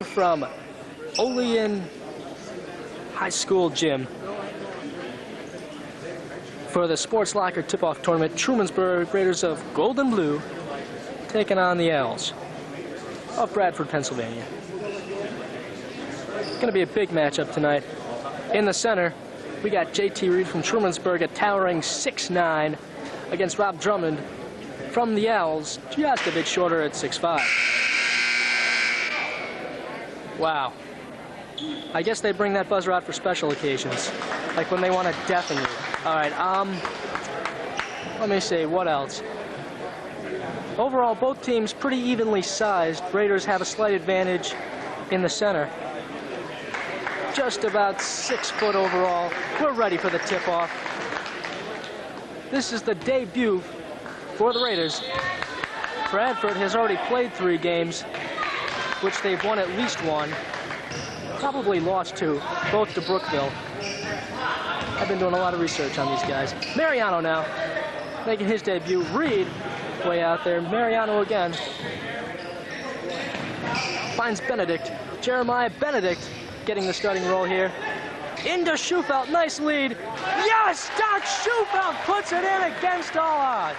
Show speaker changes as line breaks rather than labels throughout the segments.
From Olean High School Gym for the Sports Locker Tip-Off Tournament. Trumansburg Raiders of Gold and Blue taking on the Owls of Bradford, Pennsylvania. It's going to be a big matchup tonight. In the center, we got JT Reed from Trumansburg, a towering 6'9", against Rob Drummond from the Owls, just a bit shorter at 6'5". Wow. I guess they bring that buzzer out for special occasions, like when they want to deafen you. All right, let me see, what else? Overall, both teams pretty evenly sized. Raiders have a slight advantage in the center. Just about 6 foot overall. We're ready for the tip-off. This is the debut for the Raiders. Bradford has already played 3 games, which they've won at least 1. Probably lost 2, both to Brookville. I've been doing a lot of research on these guys. Mariano now, making his debut. Reed, way out there. Mariano again. Finds Benedict. Jeremiah Benedict getting the starting role here. Into Schufelt, nice lead. Yes, Doc Schufelt puts it in against all odds.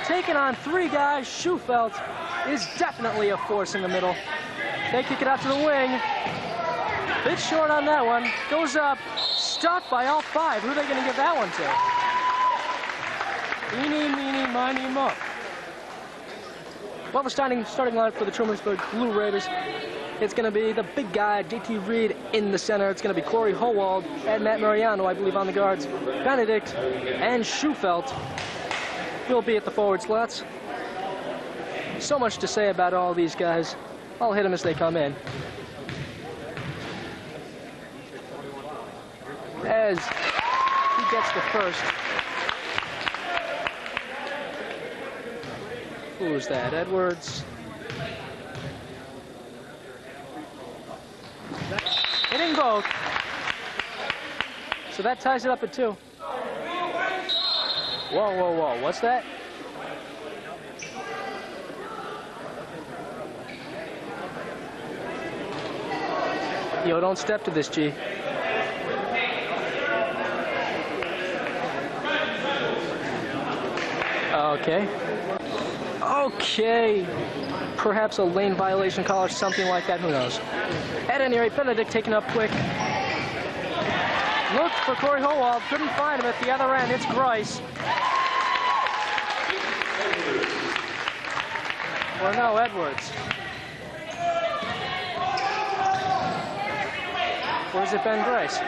Taking on 3 guys, Schufelt is definitely a force in the middle. They kick it out to the wing. Bit short on that one. Goes up. Stopped by all 5. Who are they going to give that one to? Eeny, meeny, miny, mo. Well, the starting lineup for the Trumansburg Blue Raiders. It's going to be the big guy, JT Reed, in the center. It's going to be Corey Howald and Matt Mariano, I believe, on the guards. Benedict and Schufelt will be at the forward slots. So much to say about all these guys. I'll hit them as they come in. As he gets the first. Who's that? Edwards. Hitting both. So that ties it up at 2. Whoa, whoa, whoa. What's that? Yo, don't step to this, G. Okay. Okay. Perhaps a lane violation call or something like that. Who knows? At any rate, Benedict taken up quick. Looked for Corey Howald. Couldn't find him at the other end. It's Grice. Or no, Edwards. Or has it been Grice?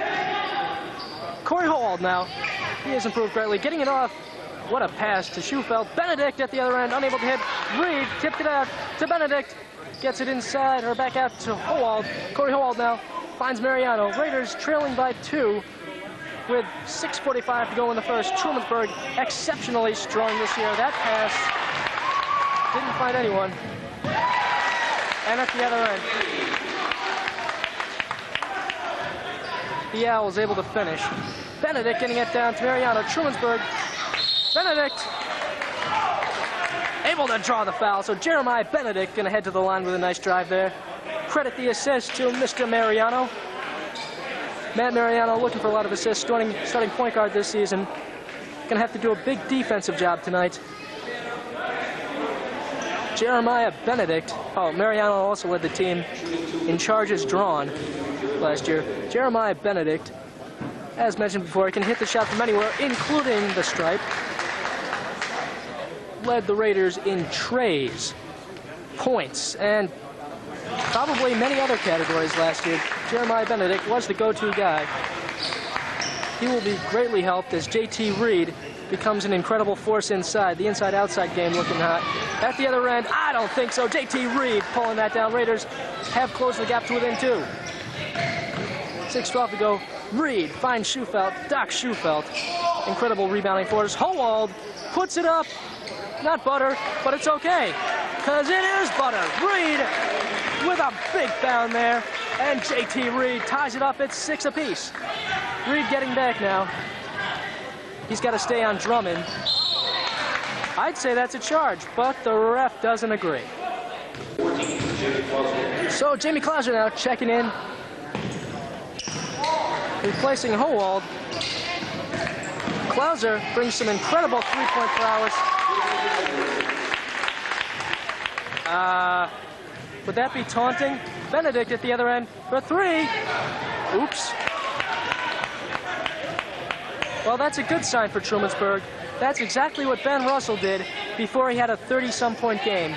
Corey Howald now. He has improved greatly. Getting it off. What a pass to Schufelt. Benedict at the other end, unable to hit. Reed tipped it out to Benedict. Gets it inside, or back out to Howald. Corey Howald now finds Mariano. Raiders trailing by 2 with 6:45 to go in the first. Trumansburg exceptionally strong this year. That pass didn't find anyone. And at the other end, the Owls able to finish. Benedict getting it down to Mariano. Trumansburg. Benedict able to draw the foul, so Jeremiah Benedict going to head to the line with a nice drive there. Credit the assist to Mr. Mariano. Matt Mariano looking for a lot of assists, starting point guard this season. Going to have to do a big defensive job tonight. Jeremiah Benedict, oh, Mariano also led the team in charges drawn last year. Jeremiah Benedict, as mentioned before, he can hit the shot from anywhere, including the stripe. Led the Raiders in trays, points, and probably many other categories last year. Jeremiah Benedict was the go-to guy. He will be greatly helped as JT Reed becomes an incredible force inside. The inside-outside game looking hot. At the other end, I don't think so. JT Reed pulling that down. Raiders have closed the gap to within 2. 6:12 to go. Reed finds Schufelt. Doc Schufelt. Incredible rebounding force. Howald puts it up. Not butter, but it's okay, because it is butter. Reed with a big bound there, and JT Reed ties it up at 6 apiece. Reed getting back now. He's got to stay on Drummond. I'd say that's a charge, but the ref doesn't agree. So Jamie Klauser now checking in, replacing Howald. Klauser brings some incredible three-point prowess. Would that be taunting? Benedict at the other end for three. Oops. Well, that's a good sign for Trumansburg. That's exactly what Ben Russell did before he had a 30-some point game.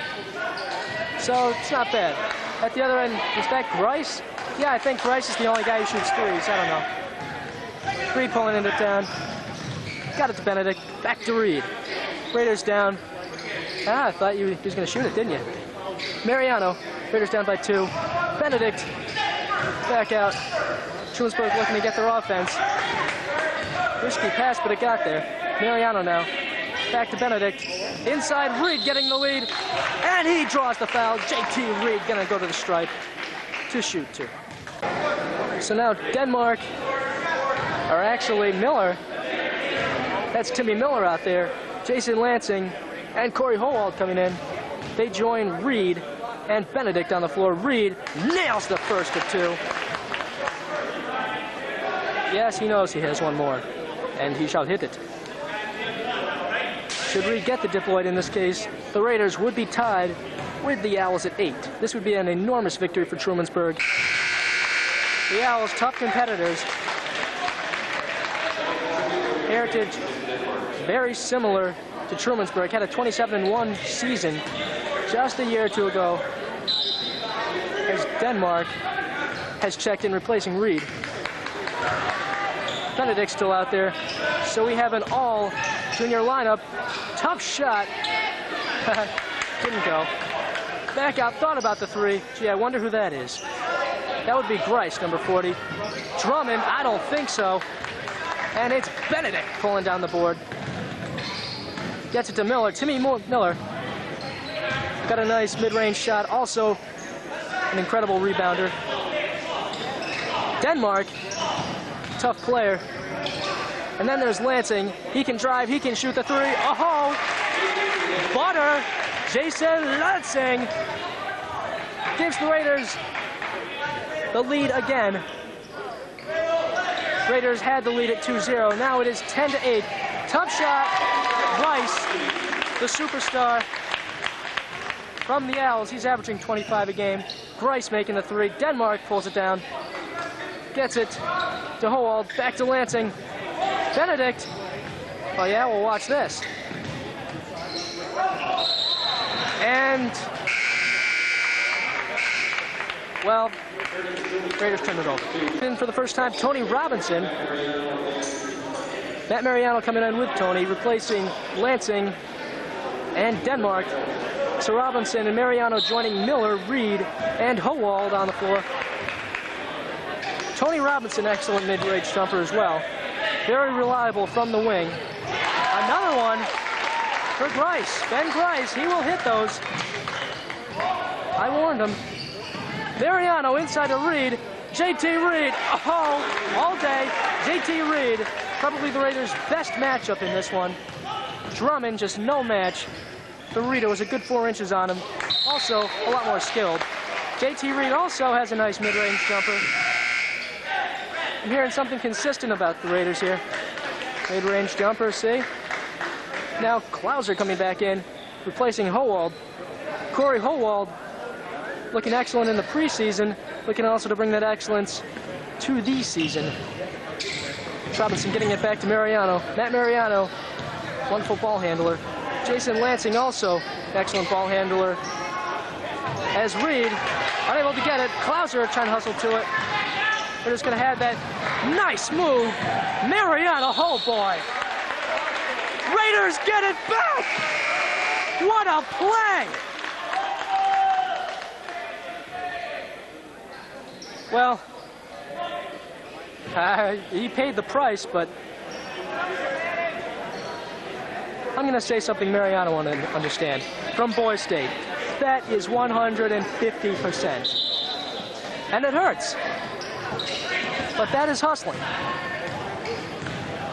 So it's not bad. At the other end, is that Grice? Yeah, I think Grice is the only guy who shoots threes. I don't know. Reed pulling it down. Got it to Benedict. Back to Reed. Raiders down. I thought he was going to shoot it, didn't you? Mariano. Raiders down by 2. Benedict. Back out. Trumansburg looking to get their offense. Risky pass, but it got there. Mariano now. Back to Benedict. Inside, Reed getting the lead. And he draws the foul. JT Reed going to go to the stripe to shoot 2. So now Denmark, or actually Miller. That's Timmy Miller out there. Jason Lansing and Corey Howald coming in. They join Reed and Benedict on the floor. Reed nails the first of 2. Yes, he knows he has one more, and he shall hit it. Should Reed get the diploid in this case, the Raiders would be tied with the Owls at 8. This would be an enormous victory for Trumansburg. The Owls, tough competitors. Heritage, very similar to Trumansburg, had a 27-1 season just a year or 2 ago, as Denmark has checked in replacing Reed. Benedict's still out there, so we have an all-junior lineup. Tough shot. Didn't go. Back out, thought about the 3. Gee, I wonder who that is. That would be Grice, number 40. Drummond, I don't think so. And it's Benedict pulling down the board. Gets it to Miller. Timmy Miller got a nice mid-range shot. Also, an incredible rebounder. Denmark, tough player. And then there's Lansing. He can drive, he can shoot the 3. Oh! Butter! Jason Lansing gives the Raiders the lead again. Raiders had the lead at 2-0. Now it is 10-8. Tough shot. Rice, the superstar from the Owls. He's averaging 25 a game. Grice making the 3. Denmark pulls it down. Gets it to Howald. Back to Lansing. Benedict. Oh yeah, we'll watch this. And, well, Raiders turn it over. In for the first time, Tony Robinson. Matt Mariano coming in with Tony, replacing Lansing and Denmark. So Robinson and Mariano joining Miller, Reed, and Howald on the floor. Tony Robinson, excellent mid-range jumper as well. Very reliable from the wing. Another one for Grice. Ben Grice, he will hit those. I warned him. Mariano inside to Reed. JT Reed, oh, all day. JT Reed, probably the Raiders' best matchup in this one. Drummond, just no match. The Reed was a good 4 inches on him. Also, a lot more skilled. JT Reed also has a nice mid-range jumper. I'm hearing something consistent about the Raiders here. Mid-range jumper, see? Now Klauser coming back in, replacing Howald. Corey Howald looking excellent in the preseason, looking also to bring that excellence to the season. Robinson getting it back to Mariano. Matt Mariano, wonderful ball handler. Jason Lansing also excellent ball handler. As Reed, unable to get it, Klauser trying to hustle to it. We're just going to have that nice move. Mariano, oh boy. Raiders get it back! What a play! Well, he paid the price, but I'm going to say something Mariano won't understand. From Boise State, that is 150%. And it hurts. But that is hustling.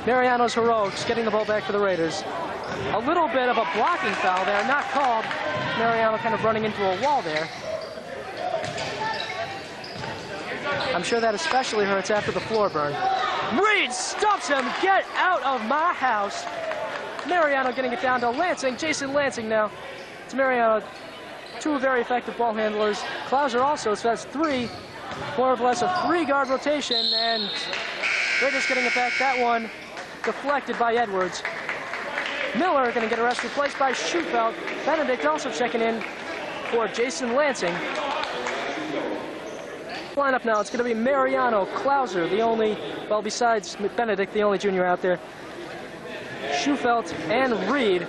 Mariano's heroics, getting the ball back for the Raiders. A little bit of a blocking foul there, not called. Mariano kind of running into a wall there. I'm sure that especially hurts after the floor burn. Reed stops him. Get out of my house. Mariano getting it down to Lansing. Jason Lansing now. It's Mariano. Two very effective ball handlers. Klauser also, so that's three. More or less a 3-guard rotation, and Raiders getting it back. That one deflected by Edwards. Miller going to get a rest, replaced by Schufelt. Benedict also checking in for Jason Lansing. Lineup now, it's going to be Mariano, Klauser, the only, well, besides Benedict, the only junior out there. Schufelt and Reed.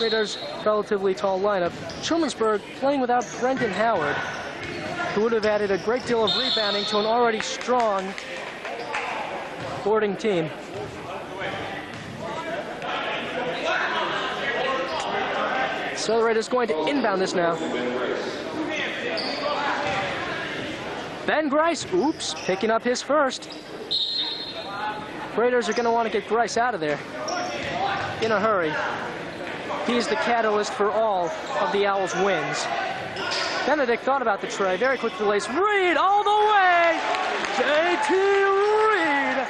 Raiders' relatively tall lineup. Trumansburg playing without Brendan Howard, who would have added a great deal of rebounding to an already strong boarding team. So the Raiders going to inbound this now. Ben Grice, oops, picking up his first. Raiders are going to want to get Grice out of there in a hurry. He's the catalyst for all of the Owls' wins. Benedict thought about the tray, very quick release. Reed all the way! J.T. Reed!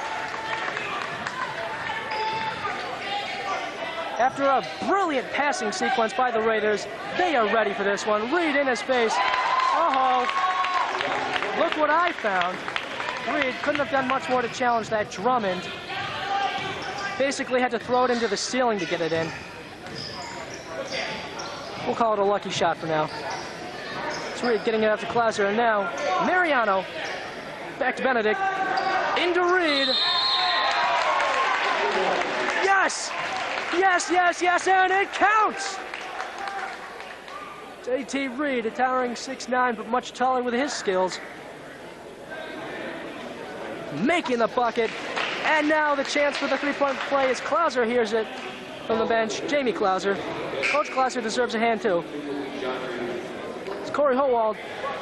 After a brilliant passing sequence by the Raiders, they are ready for this one. Reed in his face. Oh, look what I found. Reed couldn't have done much more to challenge that Drummond. Basically had to throw it into the ceiling to get it in. We'll call it a lucky shot for now. So Reed getting it out to Klauser, and now Mariano. Back to Benedict. Into Reed. Yes! Yes, yes, yes, and it counts! J.T. Reed, a towering 6'9", but much taller with his skills. Making the bucket. And now the chance for the three-point play as Klauser hears it from the bench. Jamie Klauser. Coach Klauser deserves a hand too. It's Corey Howald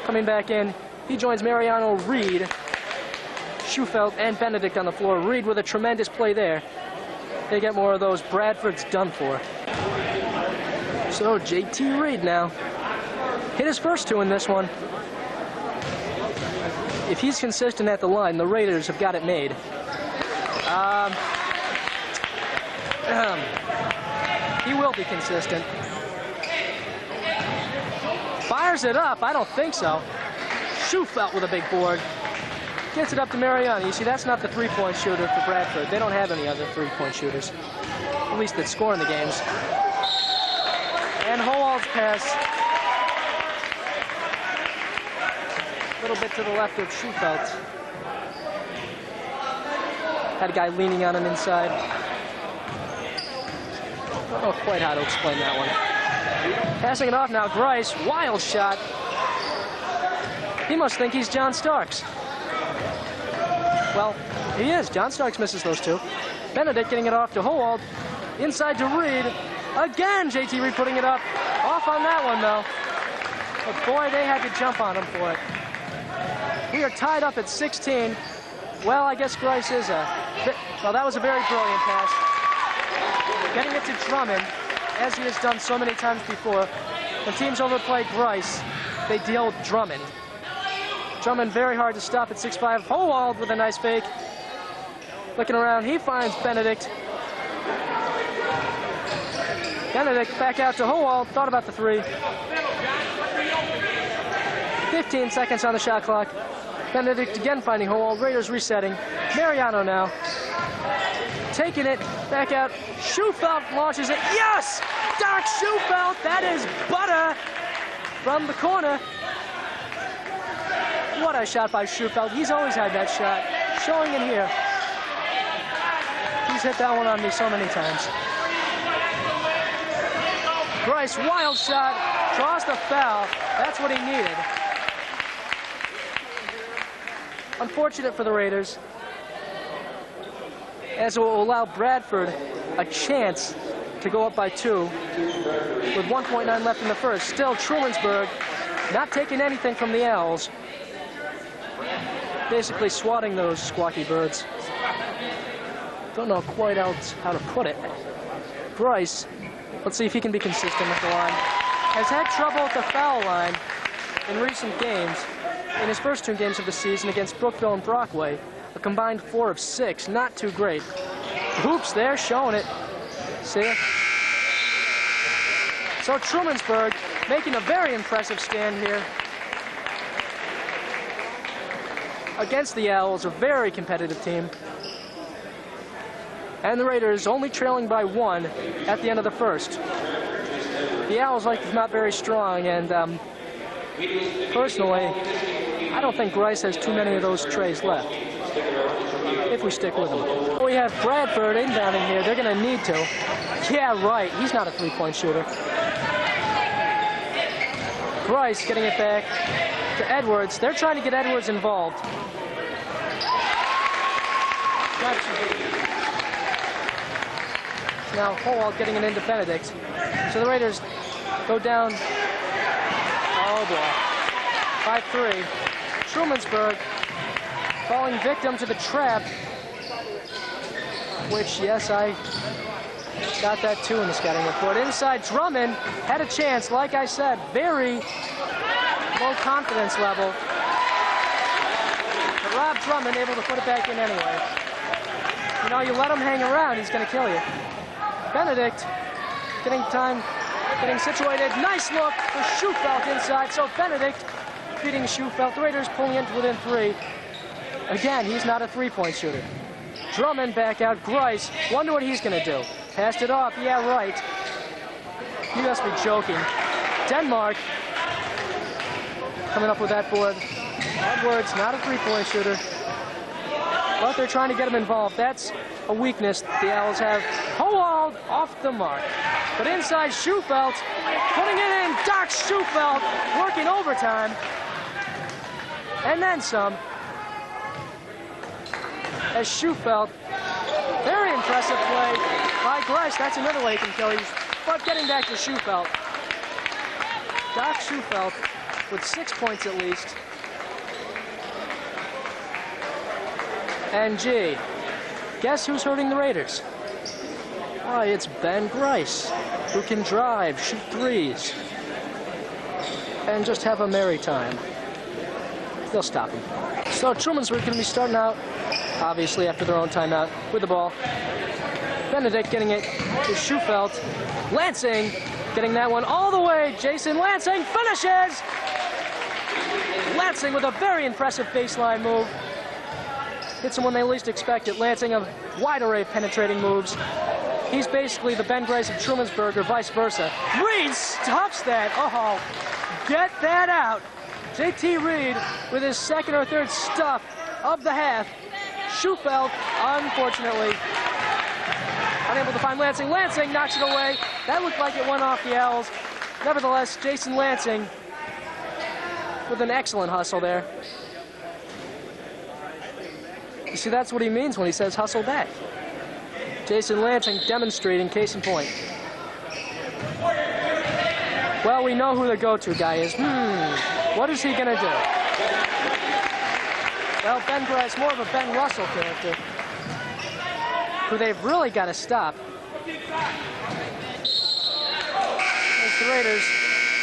coming back in. He joins Mariano, Reed, Schufelt, and Benedict on the floor. Reed with a tremendous play there. They get more of those. Bradford's done for. So J.T. Reed now. Hit his first two in this one. If he's consistent at the line, the Raiders have got it made. He will be consistent. Fires it up. I don't think so. Schufelt with a big board. Gets it up to Mariano. You see, that's not the three-point shooter for Bradford. They don't have any other three-point shooters, at least that score in the games. And Howald's pass. A little bit to the left of Schufelt. Had a guy leaning on him inside. Don't know quite how to explain that one. Passing it off now, Grice. Wild shot. He must think he's John Starks. Well, he is. John Starks misses those two. Benedict getting it off to Howald. Inside to Reed. Again, J.T. Reed putting it up. Off on that one, though. But boy, they had to jump on him for it. We are tied up at 16. Well, I guess Grice is a bit... Well, that was a very brilliant pass. Getting it to Drummond, as he has done so many times before. When teams overplay Grice, they deal with Drummond. Drummond very hard to stop at 6'5". Howald with a nice fake. Looking around, he finds Benedict. Benedict back out to Howald. Thought about the three. 15 seconds on the shot clock. Benedict again finding Howald. Raiders resetting. Mariano now. Taking it. Back out. Schufelt launches it. Yes! Doc Schufelt. That is butter from the corner. What a shot by Schufelt. He's always had that shot. Showing it here. He's hit that one on me so many times. Grice, wild shot. Draws the foul. That's what he needed. Unfortunate for the Raiders, as it will allow Bradford a chance to go up by 2 with 1.9 left in the first. Still, Trumansburg not taking anything from the Owls. Basically swatting those squawky birds. Don't know quite else how to put it. Grice Let's see if he can be consistent with the line. Has had trouble at the foul line in recent games. In his first 2 games of the season against Brookville and Brockway, a combined 4 of 6, not too great. Hoops there, showing it. See it? So Trumansburg making a very impressive stand here against the Owls, a very competitive team. And the Raiders only trailing by 1 at the end of the first. The Owls like to come out very strong, and personally, I don't think Grice has too many of those trays left, if we stick with them. We have Bradford inbounding here. They're going to need to. Yeah, right. He's not a three-point shooter. Grice getting it back to Edwards. They're trying to get Edwards involved. Now Howald getting it into Benedict. So the Raiders go down, oh boy, by 3. Trumansburg falling victim to the trap, which, yes, I got that too in the scouting report. Inside, Drummond had a chance, like I said, very low confidence level. But Rob Drummond able to put it back in anyway. You know, you let him hang around, he's going to kill you. Benedict getting time, getting situated. Nice look for Schufelt inside. So Benedict beating Schufelt. The Raiders pulling into within 3. Again, he's not a three-point shooter. Drummond back out. Grice, wonder what he's going to do. Passed it off. Yeah, right. You must be joking. Denmark coming up with that board. Edwards, not a three-point shooter. But they're trying to get him involved. That's a weakness the Owls have. Howald off the mark. But inside, Schufelt putting it in. Doc Schufelt working overtime. And then some. As Schufelt, very impressive play by Grice. That's another way he can kill you. But getting back to Schufelt. Doc Schufelt with 6 points at least. And gee, guess who's hurting the Raiders? Why, it's Ben Grice, who can drive, shoot threes, and just have a merry time. They'll stop him. So Trumansburg going to be starting out, obviously after their own timeout, with the ball. Benedict getting it to Schufelt. Lansing getting that one all the way. Jason Lansing finishes! Lansing with a very impressive baseline move. Hits him when they least expect it. Lansing a wide array of penetrating moves. He's basically the Ben Grice of Trumansburg, or vice versa. Reed stops that. Oh, get that out. JT Reed with his second or third stuff of the half. Schufelt, unfortunately, unable to find Lansing. Lansing knocks it away. That looked like it went off the Owls. Nevertheless, Jason Lansing with an excellent hustle there. You see, that's what he means when he says hustle back. Jason Lansing demonstrating, case in point. Well, we know who the go-to guy is. What is he going to do? Well, Ben Grice, more of a Ben Russell character, who they've really got to stop. As the Raiders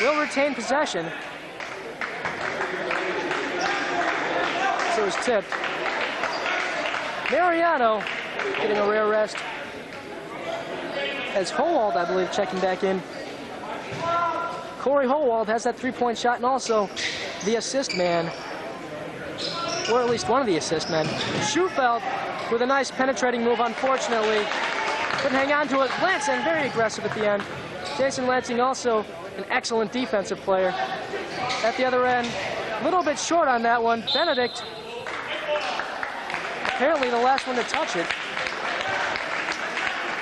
will retain possession. So it's tipped. Mariano getting a rare rest. As Howald, I believe, checking back in. Corey Howald has that three-point shot and also the assist man, or at least one of the assist men. Schufelt with a nice penetrating move, unfortunately. Couldn't hang on to it. Lansing very aggressive at the end. Jason Lansing also an excellent defensive player. At the other end, a little bit short on that one. Benedict, apparently the last one to touch it.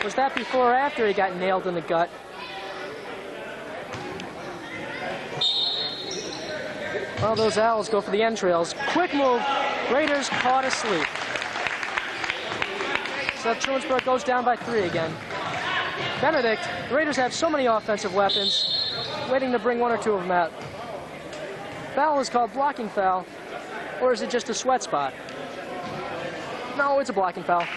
Was that before or after he got nailed in the gut? Well, those Owls go for the entrails. Quick move. Raiders caught asleep. So Trumansburg goes down by 3 again. Benedict, the Raiders have so many offensive weapons, waiting to bring 1 or 2 of them out. Foul is called blocking foul, or is it just a sweat spot? No, it's a blocking foul.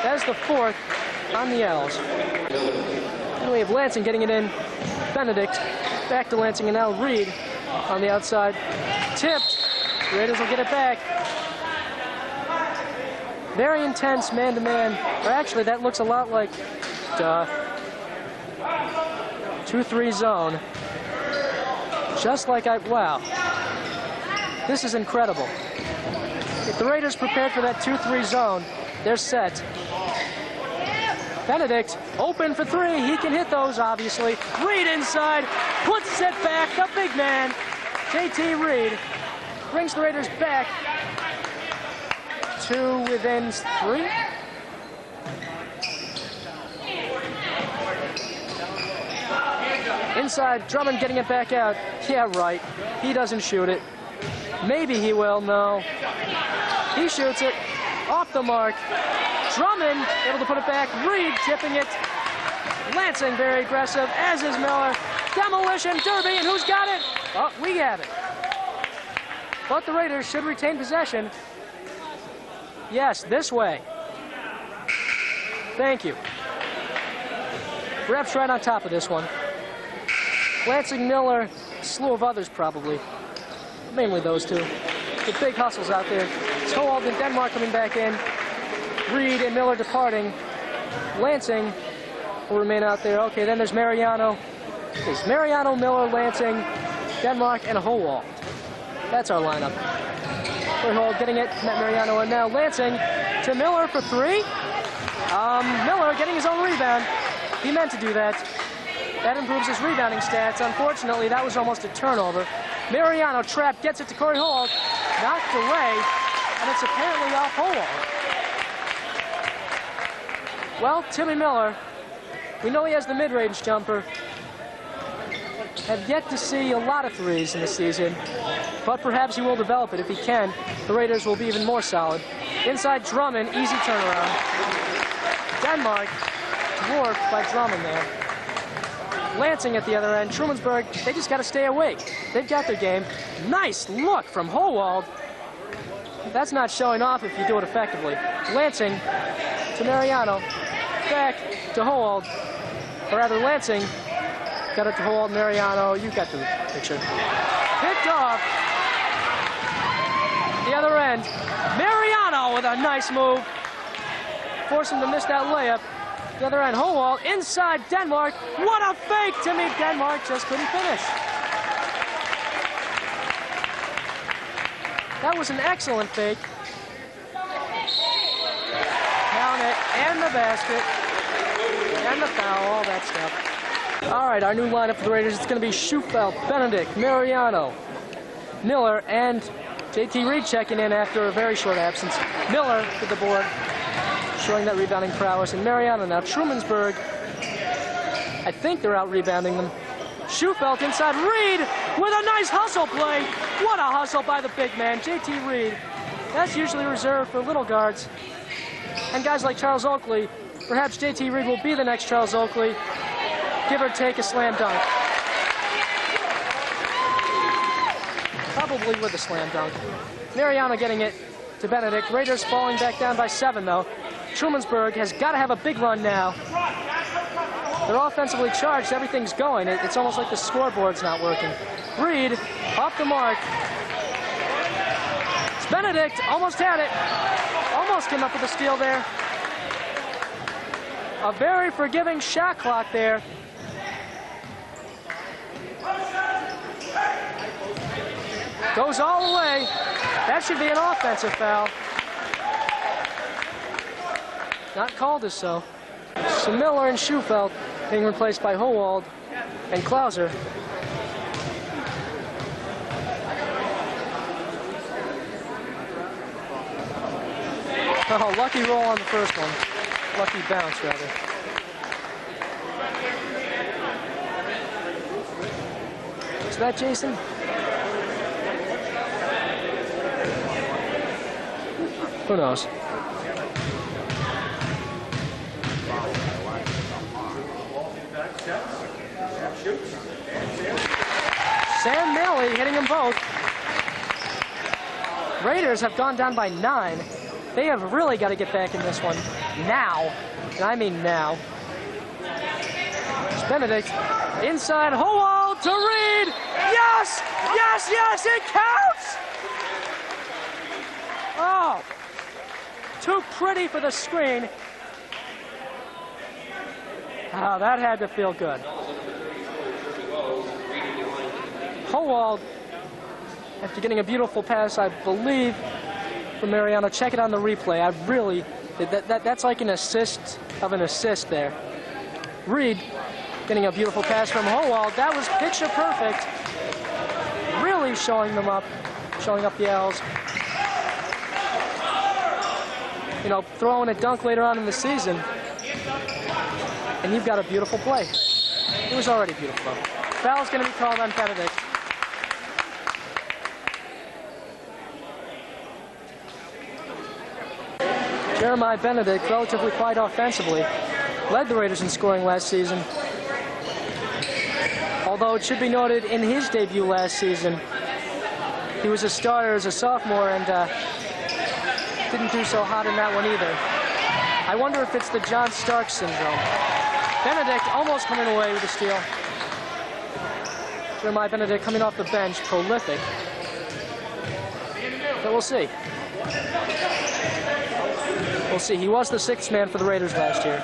That is the 4th on the L's. And we have Lansing getting it in. Benedict back to Lansing, and now Reed on the outside. Tipped. Raiders will get it back. Very intense man-to-man. Or actually, that looks a lot like 2-3 zone. Just like wow. This is incredible. If the Raiders prepared for that 2-3 zone, they're set. Benedict open for three. He can hit those, obviously. Reed inside, puts it back. The big man, J.T. Reed, brings the Raiders back to within 3. Inside, Drummond getting it back out. Yeah, right. He doesn't shoot it. Maybe he will, no. He shoots it. Off the mark. Drummond able to put it back. Reed tipping it. Lansing very aggressive, as is Miller. Demolition, Derby, and who's got it? Oh, we have it. But the Raiders should retain possession. Yes, this way. Thank you. Ref's right on top of this one. Lansing, Miller, a slew of others probably. Mainly those two. The big hustles out there. Toald and Denmark coming back in. Reed and Miller departing. Lansing will remain out there. Okay, then there's Mariano. There's Mariano, Miller, Lansing, Denmark, and Howald. That's our lineup. Howald getting it, met Mariano, and now Lansing to Miller for three. Miller getting his own rebound. He meant to do that. That improves his rebounding stats. Unfortunately, that was almost a turnover. Mariano trapped, gets it to Corey Howald. Knocked away, and it's apparently off Howald. Well, Timmy Miller, we know he has the mid-range jumper. Have yet to see a lot of threes in the season, but perhaps he will develop it. If he can, the Raiders will be even more solid. Inside Drummond, easy turnaround. Denmark, dwarfed by Drummond there. Lansing at the other end. Trumansburg, they just got to stay awake. They've got their game. Nice look from Howald. That's not showing off if you do it effectively. Lansing to Mariano. Back to Howald. Or rather, Lansing got it to Howald. Mariano, you got the picture. Picked off. The other end. Mariano with a nice move. Force him to miss that layup. The other end, Howald inside Denmark. What a fake to meet Denmark, just couldn't finish. That was an excellent fake. Count it, and the basket, and the foul, all that stuff. All right, our new lineup for the Raiders, it's gonna be Schufelt, Benedict, Mariano, Miller, and J.T. Reed checking in after a very short absence. Miller to the board, showing that rebounding prowess, and Mariano now. Trumansburg, I think they're out rebounding them. Schufelt inside, Reed with a nice hustle play. What a hustle by the big man, J.T. Reed. That's usually reserved for little guards. And guys like Charles Oakley, perhaps J.T. Reed will be the next Charles Oakley, give or take a slam dunk. Probably with a slam dunk. Mariano getting it to Benedict. Raiders falling back down by 7 though. Trumansburg has got to have a big run now. They're offensively charged. Everything's going. It's almost like the scoreboard's not working. Reed, off the mark. It's Benedict. Almost had it. Almost came up with a steal there. A very forgiving shot clock there. Goes all the way. That should be an offensive foul. Not called as so. So Miller and Schufelt being replaced by Howald and Klauser. Oh, lucky roll on the first one. Lucky bounce, rather. Is that Jason? Who knows? Sam Maley hitting them both. Raiders have gone down by 9. They have really got to get back in this one. now, and I mean now. It's Benedict inside, Howell to Reed. Yes, yes, yes, it counts. Oh, too pretty for the screen. Oh, that had to feel good. Howell, after getting a beautiful pass, I believe, from Mariano. Check it on the replay. I really, that's like an assist of an assist there. Reed getting a beautiful pass from Howell. That was picture perfect. Really showing up the Owls. You know, throwing a dunk later on in the season, and you've got a beautiful play. It was already beautiful. Foul's going to be called on Benedict. Jeremiah Benedict, relatively quiet offensively, led the Raiders in scoring last season. Although it should be noted, in his debut last season, he was a starter as a sophomore and didn't do so hot in that one either. I wonder if it's the John Stark syndrome. Benedict almost coming away with a steal. Jeremiah Benedict coming off the bench, prolific. But we'll see. We'll see. He was the sixth man for the Raiders last year.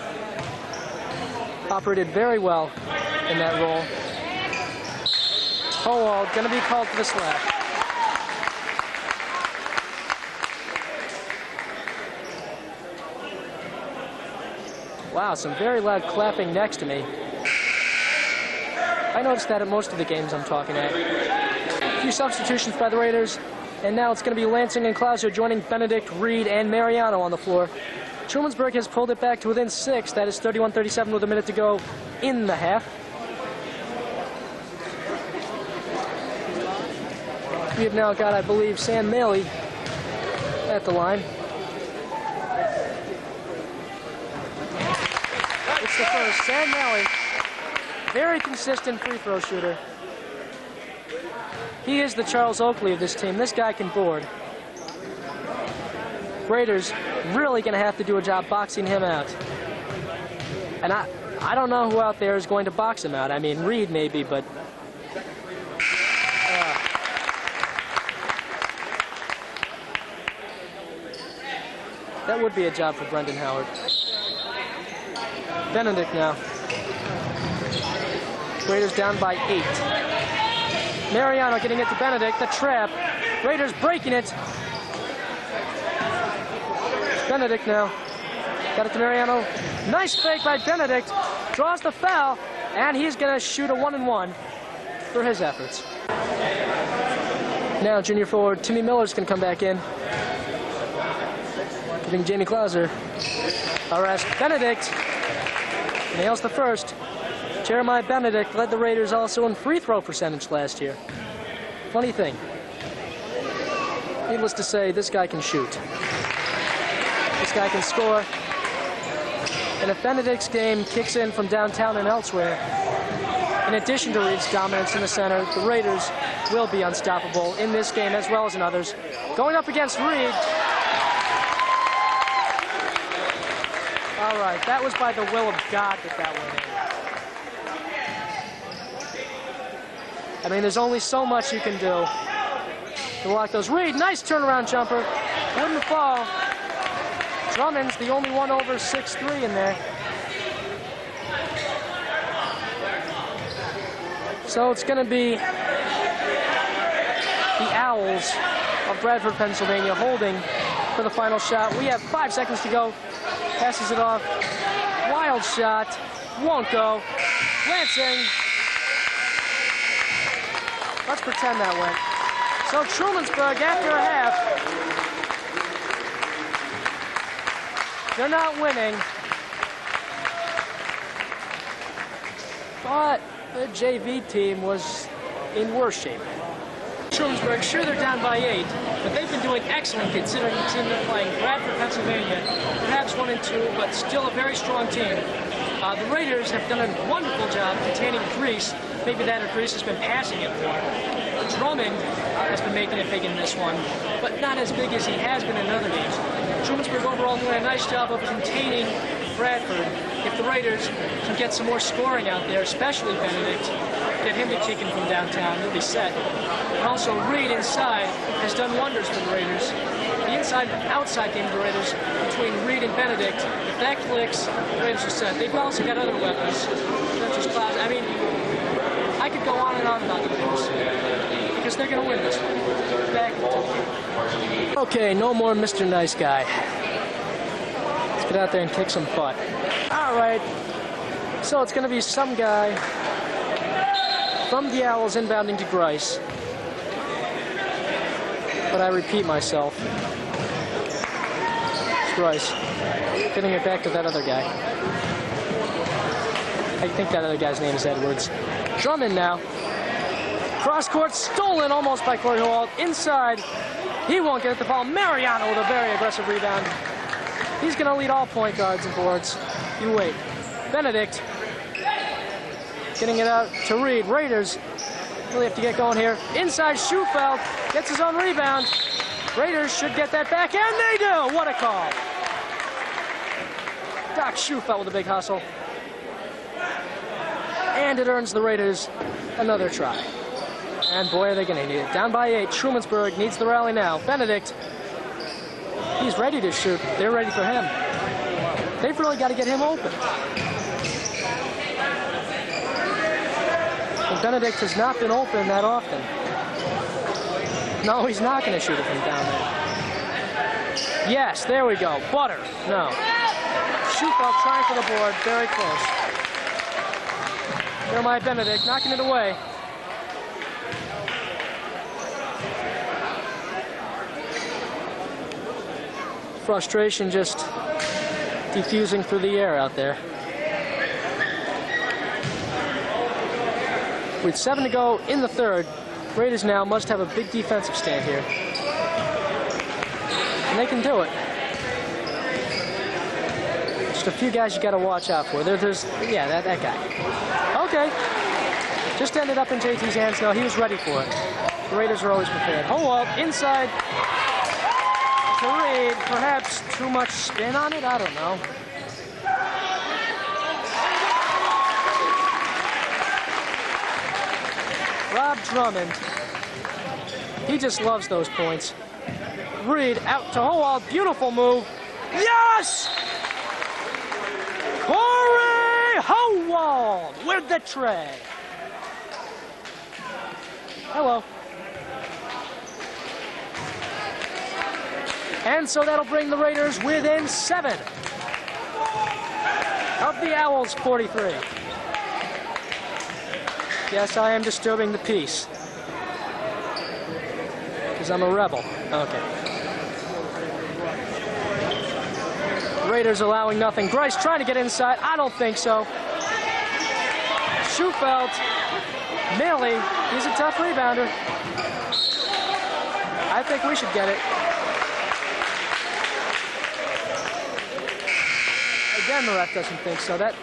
Operated very well in that role. Howell going to be called for the slap. Wow, some very loud clapping next to me. I noticed that at most of the games I'm talking at. A few substitutions by the Raiders, and now it's going to be Lansing and Clauser joining Benedict, Reed, and Mariano on the floor. Trumansburg has pulled it back to within 6. That is 31-37 with a minute to go in the half. We have now got, I believe, Sam Maley at the line. It's the first. Sam Maley, very consistent free throw shooter. He is the Charles Oakley of this team. This guy can board. Raiders really going to have to do a job boxing him out. And I don't know who out there is going to box him out. I mean, Reed maybe, but... that would be a job for Brendan Howard. Benedict now. Raiders down by 8. Mariano getting it to Benedict, the trap. Raiders breaking it. Benedict now. Got it to Mariano. Nice fake by Benedict. Draws the foul, and he's going to shoot a 1-and-1 for his efforts. Now junior forward Timmy Miller's going to come back in. Giving Jamie Clauser a rest. Benedict nails the first. Jeremiah Benedict led the Raiders also in free throw percentage last year. Funny thing. Needless to say, this guy can shoot. This guy can score. And if Benedict's game kicks in from downtown and elsewhere, in addition to Reed's dominance in the center, the Raiders will be unstoppable in this game as well as in others. Going up against Reed. All right, that was by the will of God that went in. I mean, there's only so much you can do to block those. Reed, nice turnaround jumper. Wouldn't fall. Drummond's the only one over 6'3" in there. So it's going to be the Owls of Bradford, Pennsylvania, holding for the final shot. We have 5 seconds to go. Passes it off. Wild shot. Won't go. Lansing. Let's pretend that went. So Trumansburg, after a half, they're not winning. But the JV team was in worse shape. Trumansburg, sure they're down by 8, but they've been doing excellent considering the team they're playing. Bradford, Pennsylvania, perhaps 1-2, but still a very strong team. The Raiders have done a wonderful job containing Grease. Maybe that or Grease has been passing it more. Drummond has been making it big in this one, but not as big as he has been in other games. Trumansburg overall doing a nice job of containing Bradford. If the Raiders can get some more scoring out there, especially Benedict, get him to kick in from downtown, they'll be set. And also Reed inside has done wonders for the Raiders. The inside and outside game of the Raiders between Reed and Benedict, if that clicks, the Raiders are set. They've also got other weapons, such as Cloud. I mean, I could go on and on about the Raiders, because they're going to win this one. Back into the game. Okay, no more Mr. Nice Guy. Let's get out there and kick some butt. All right, so it's going to be some guy from the Owls inbounding to Grice. But I repeat myself. It's Grice. Getting it back to that other guy. I think that other guy's name is Edwards. Drummond now. Cross court stolen almost by Corey Howald. Inside. He won't get the ball. Mariano with a very aggressive rebound. He's going to lead all point guards and boards. You wait. Benedict. Getting it out to Reed. Raiders really have to get going here. Inside, Schufeld gets his own rebound. Raiders should get that back, and they do! What a call. Doc Schufeld with a big hustle. And it earns the Raiders another try. And boy, are they going to need it. Down by 8. Trumansburg needs the rally now. Benedict, he's ready to shoot. They're ready for him. They've really got to get him open. And Benedict has not been open that often. No, he's not going to shoot it from down there. Yes, there we go. Butter. No. Schufeld trying for the board. Very close. Jeremiah Benedict knocking it away. Frustration just diffusing through the air out there. With 7 to go in the third, Raiders now must have a big defensive stand here. And they can do it. Just a few guys you got to watch out for. Yeah, that guy. Okay. Just ended up in JT's hands. No, he was ready for it. The Raiders are always prepared. Howald inside to Reed. Perhaps too much spin on it? I don't know. Rob Drummond, he just loves those points. Reed out to Howald, beautiful move. Yes! Corey Howald with the tray. Hello. And so that'll bring the Raiders within 7 of the Owls' 43. Yes, I am disturbing the peace. Because I'm a rebel. Okay. Raiders allowing nothing. Grice trying to get inside. I don't think so. Schufeld. Millie. He's a tough rebounder. I think we should get it. Again, the ref doesn't think so. That...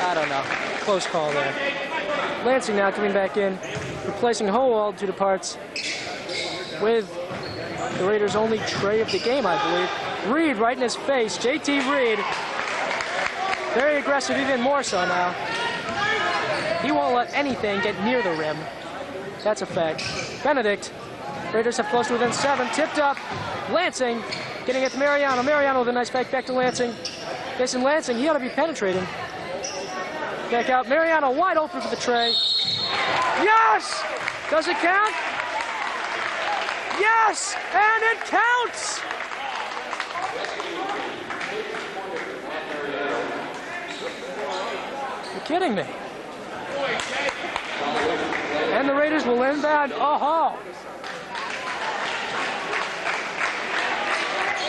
I don't know. Close call there. Lansing now coming back in, replacing Howald, who departs with the Raiders' only tray of the game, I believe. Reed right in his face. JT Reed. Very aggressive, even more so now. He won't let anything get near the rim. That's a fact. Benedict. Raiders have close to within 7. Tipped up. Lansing getting it to Mariano. Mariano with a nice fake back to Lansing. Jason Lansing, he ought to be penetrating. Back out. Mariano wide open for the tray. Yes! Does it count? Yes! And it counts! You're kidding me. And the Raiders will inbound. Oh-ho!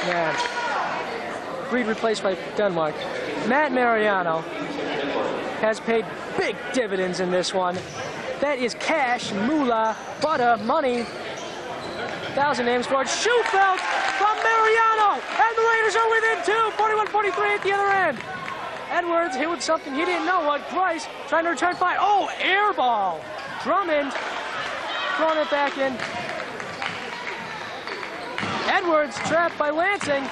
Man. Reed replaced by Denmark. Matt Mariano has paid big dividends in this one. That is cash, moolah, butter, money. 1,000 names scored. Schufeld from Mariano. And the Raiders are within 2. 41-43 at the other end. Edwards hit with something he didn't know what. Grice trying to return fire. Oh, air ball. Drummond throwing it back in. Edwards trapped by Lansing.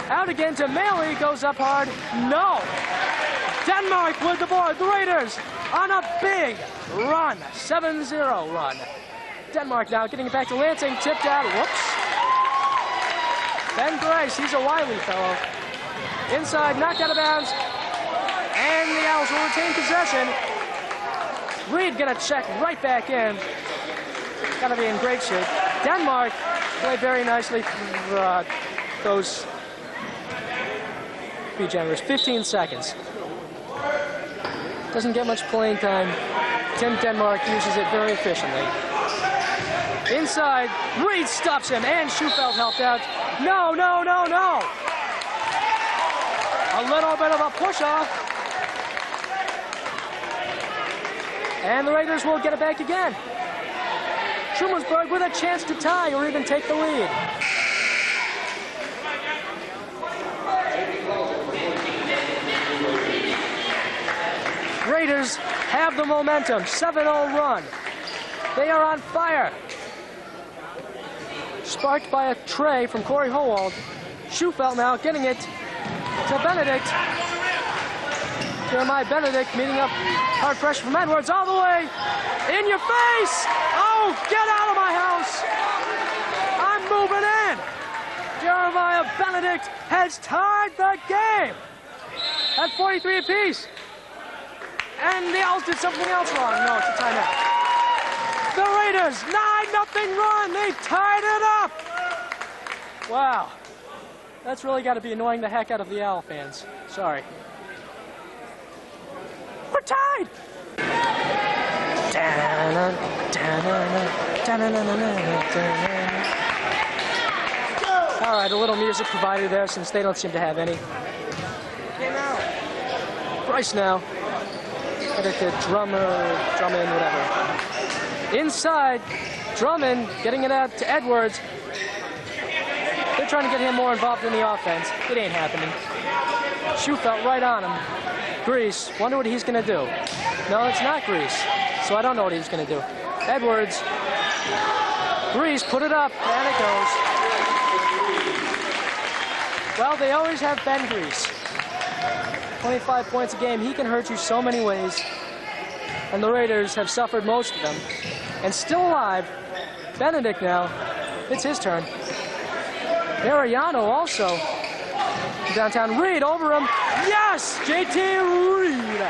Out again to Maley, goes up hard. No! Denmark with the board. The Raiders on a big run. 7-0 run. Denmark now getting it back to Lansing. Tipped out. Whoops. Ben Grace, he's a wily fellow. Inside, knocked out of bounds. And the Owls will retain possession. Reed gonna check right back in. Gotta be in great shape. Denmark played very nicely through those, be generous, 15 seconds. Doesn't get much playing time. Tim Denmark uses it very efficiently. Inside, Reed stops him, and Schufeld helped out. No, no, no, no! A little bit of a push-off. And the Raiders will get it back again. Trumansburg with a chance to tie or even take the lead. Raiders have the momentum. 7-0 run. They are on fire. Sparked by a tray from Corey Howald. Schufeld now getting it to Benedict. Jeremiah Benedict meeting up hard pressure from Edwards all the way in your face. Oh, get out of my house. I'm moving in. Jeremiah Benedict has tied the game at 43 apiece. And the Owls did something else wrong. No, it's a timeout. The Raiders, 9-0 run. They tied it up. Wow. That's really got to be annoying the heck out of the Owl fans. Sorry. We're tied. All right, a little music provided there since they don't seem to have any. Bryce now. Get it to Drummond, whatever. Inside, Drummond getting it out to Edwards. They're trying to get him more involved in the offense. It ain't happening. Schufeld right on him. Grease, wonder what he's going to do. No, it's not Grease, so I don't know what he's going to do. Edwards, Grease, put it up, and it goes. Well, they always have Ben Grease. 25 points a game, he can hurt you so many ways. And the Raiders have suffered most of them. And still alive, Benedict now, it's his turn. Mariano also. Downtown, Reed over him. Yes! JT Reed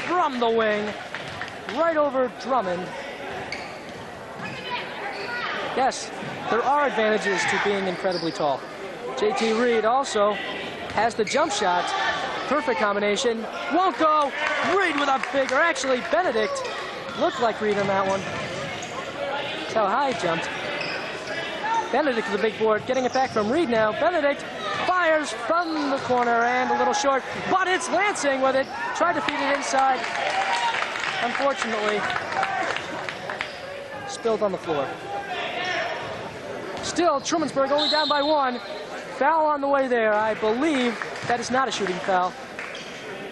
from the wing. Right over Drummond. Yes, there are advantages to being incredibly tall. JT Reed also has the jump shot. Perfect combination. Won't go. Reed with a big, or actually Benedict looked like Reed on that one. That's how high he jumped. Benedict with the big board, getting it back from Reed now. Benedict fires from the corner and a little short, but it's Lansing with it. Tried to feed it inside. Unfortunately, spilled on the floor. Still, Trumansburg only down by 1. Foul on the way there. I believe that is not a shooting foul.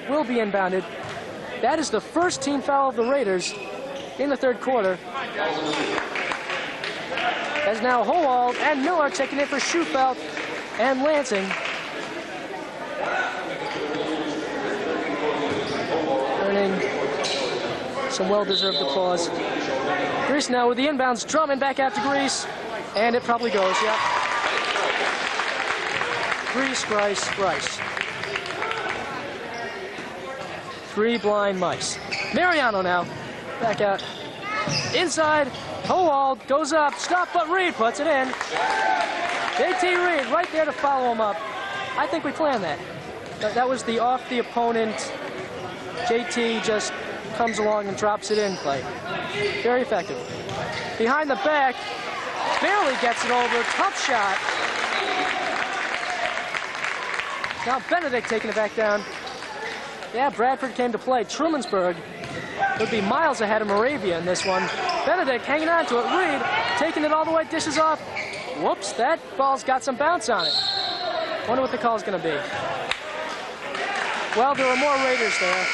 Will be inbounded. That is the first team foul of the Raiders in the third quarter. As now Howald and Miller taking it for Schufeld and Lansing. Earning some well-deserved applause. Grease now with the inbounds. Drummond back out to Grease. And it probably goes, yep. Grease, Grice. 3 blind mice. Mariano now. Back out. Inside. Howald goes up. Stop, but Reed puts it in. JT Reed right there to follow him up. I think we planned that. That was the off the opponent. JT just comes along and drops it in play. Very effective. Behind the back. Barely gets it over. Tough shot. Now Benedict taking it back down. Yeah, Bradford came to play. Trumansburg would be miles ahead of Moravia in this one. Benedict hanging on to it. Reed taking it all the way, dishes off. Whoops, that ball's got some bounce on it. Wonder what the call's going to be. Well, there were more Raiders there.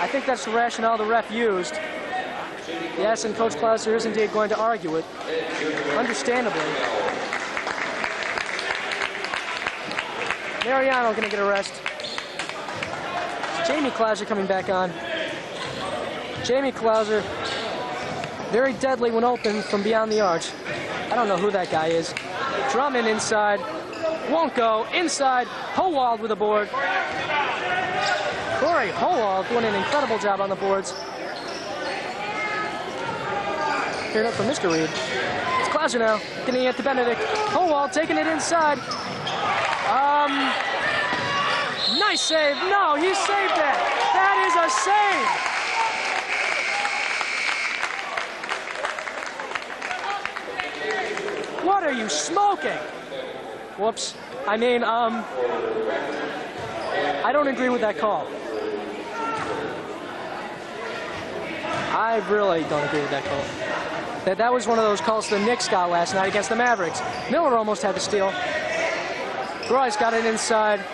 I think that's the rationale the ref used. Yes, and Coach Clauser is indeed going to argue it. Understandably. Mariano gonna get a rest. Jamie Klauser coming back on. Jamie Klauser, very deadly when open from beyond the arch. I don't know who that guy is. Drummond inside, won't go. Inside, Howald with a board. Corey Howald doing an incredible job on the boards. Here it up for Mr. Reed. It's Klauser now, getting it to Benedict. Howald taking it inside. Nice save. No, he saved that. That is a save. What are you smoking? Whoops. I mean, I don't agree with that call. I really don't agree with that call. That was one of those calls the Knicks got last night against the Mavericks. Miller almost had the steal. Grice got it inside.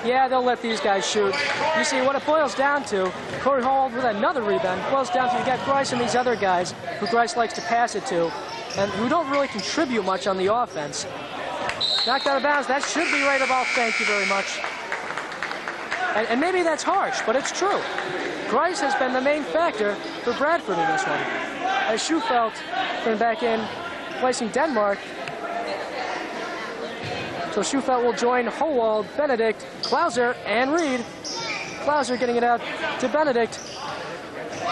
Yeah, they'll let these guys shoot. You see, what it boils down to, Corey Howald with another rebound, boils down to you got Grice and these other guys who Grice likes to pass it to, and who don't really contribute much on the offense. Knocked out of bounds. That should be right about. Thank you very much. And maybe that's harsh, but it's true. Grice has been the main factor for Bradford in this one. As Schufelt coming back in, placing Denmark. So Schufelt will join Howald, Benedict, Klauser, and Reed. Klauser getting it out to Benedict.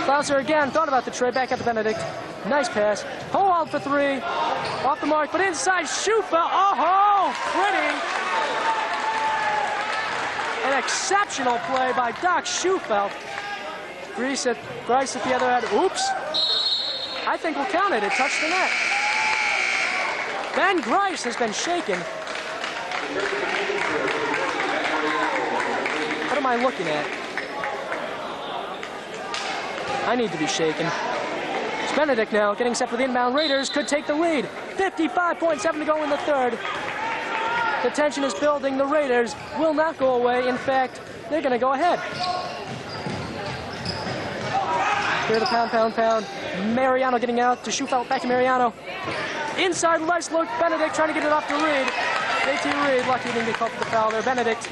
Klauser again, thought about the trade, back out to Benedict. Nice pass. Howald for three. Off the mark, but inside Schufelt. Oh, pretty. An exceptional play by Doc Schufelt. Grice at the other end. Oops. I think we'll count it. It touched the net. Ben Grice has been shaken. What am I looking at? I need to be shaken. It's Benedict now getting set for the inbound. Raiders could take the lead. 55.7 to go in the third. The tension is building. The Raiders will not go away. In fact, they're going to go ahead. Here the pound. Mariano getting out to Schufelt, back to Mariano. Inside, nice look. Benedict trying to get it off to Reed. JT Reed, lucky he didn't get caught with the foul there. Benedict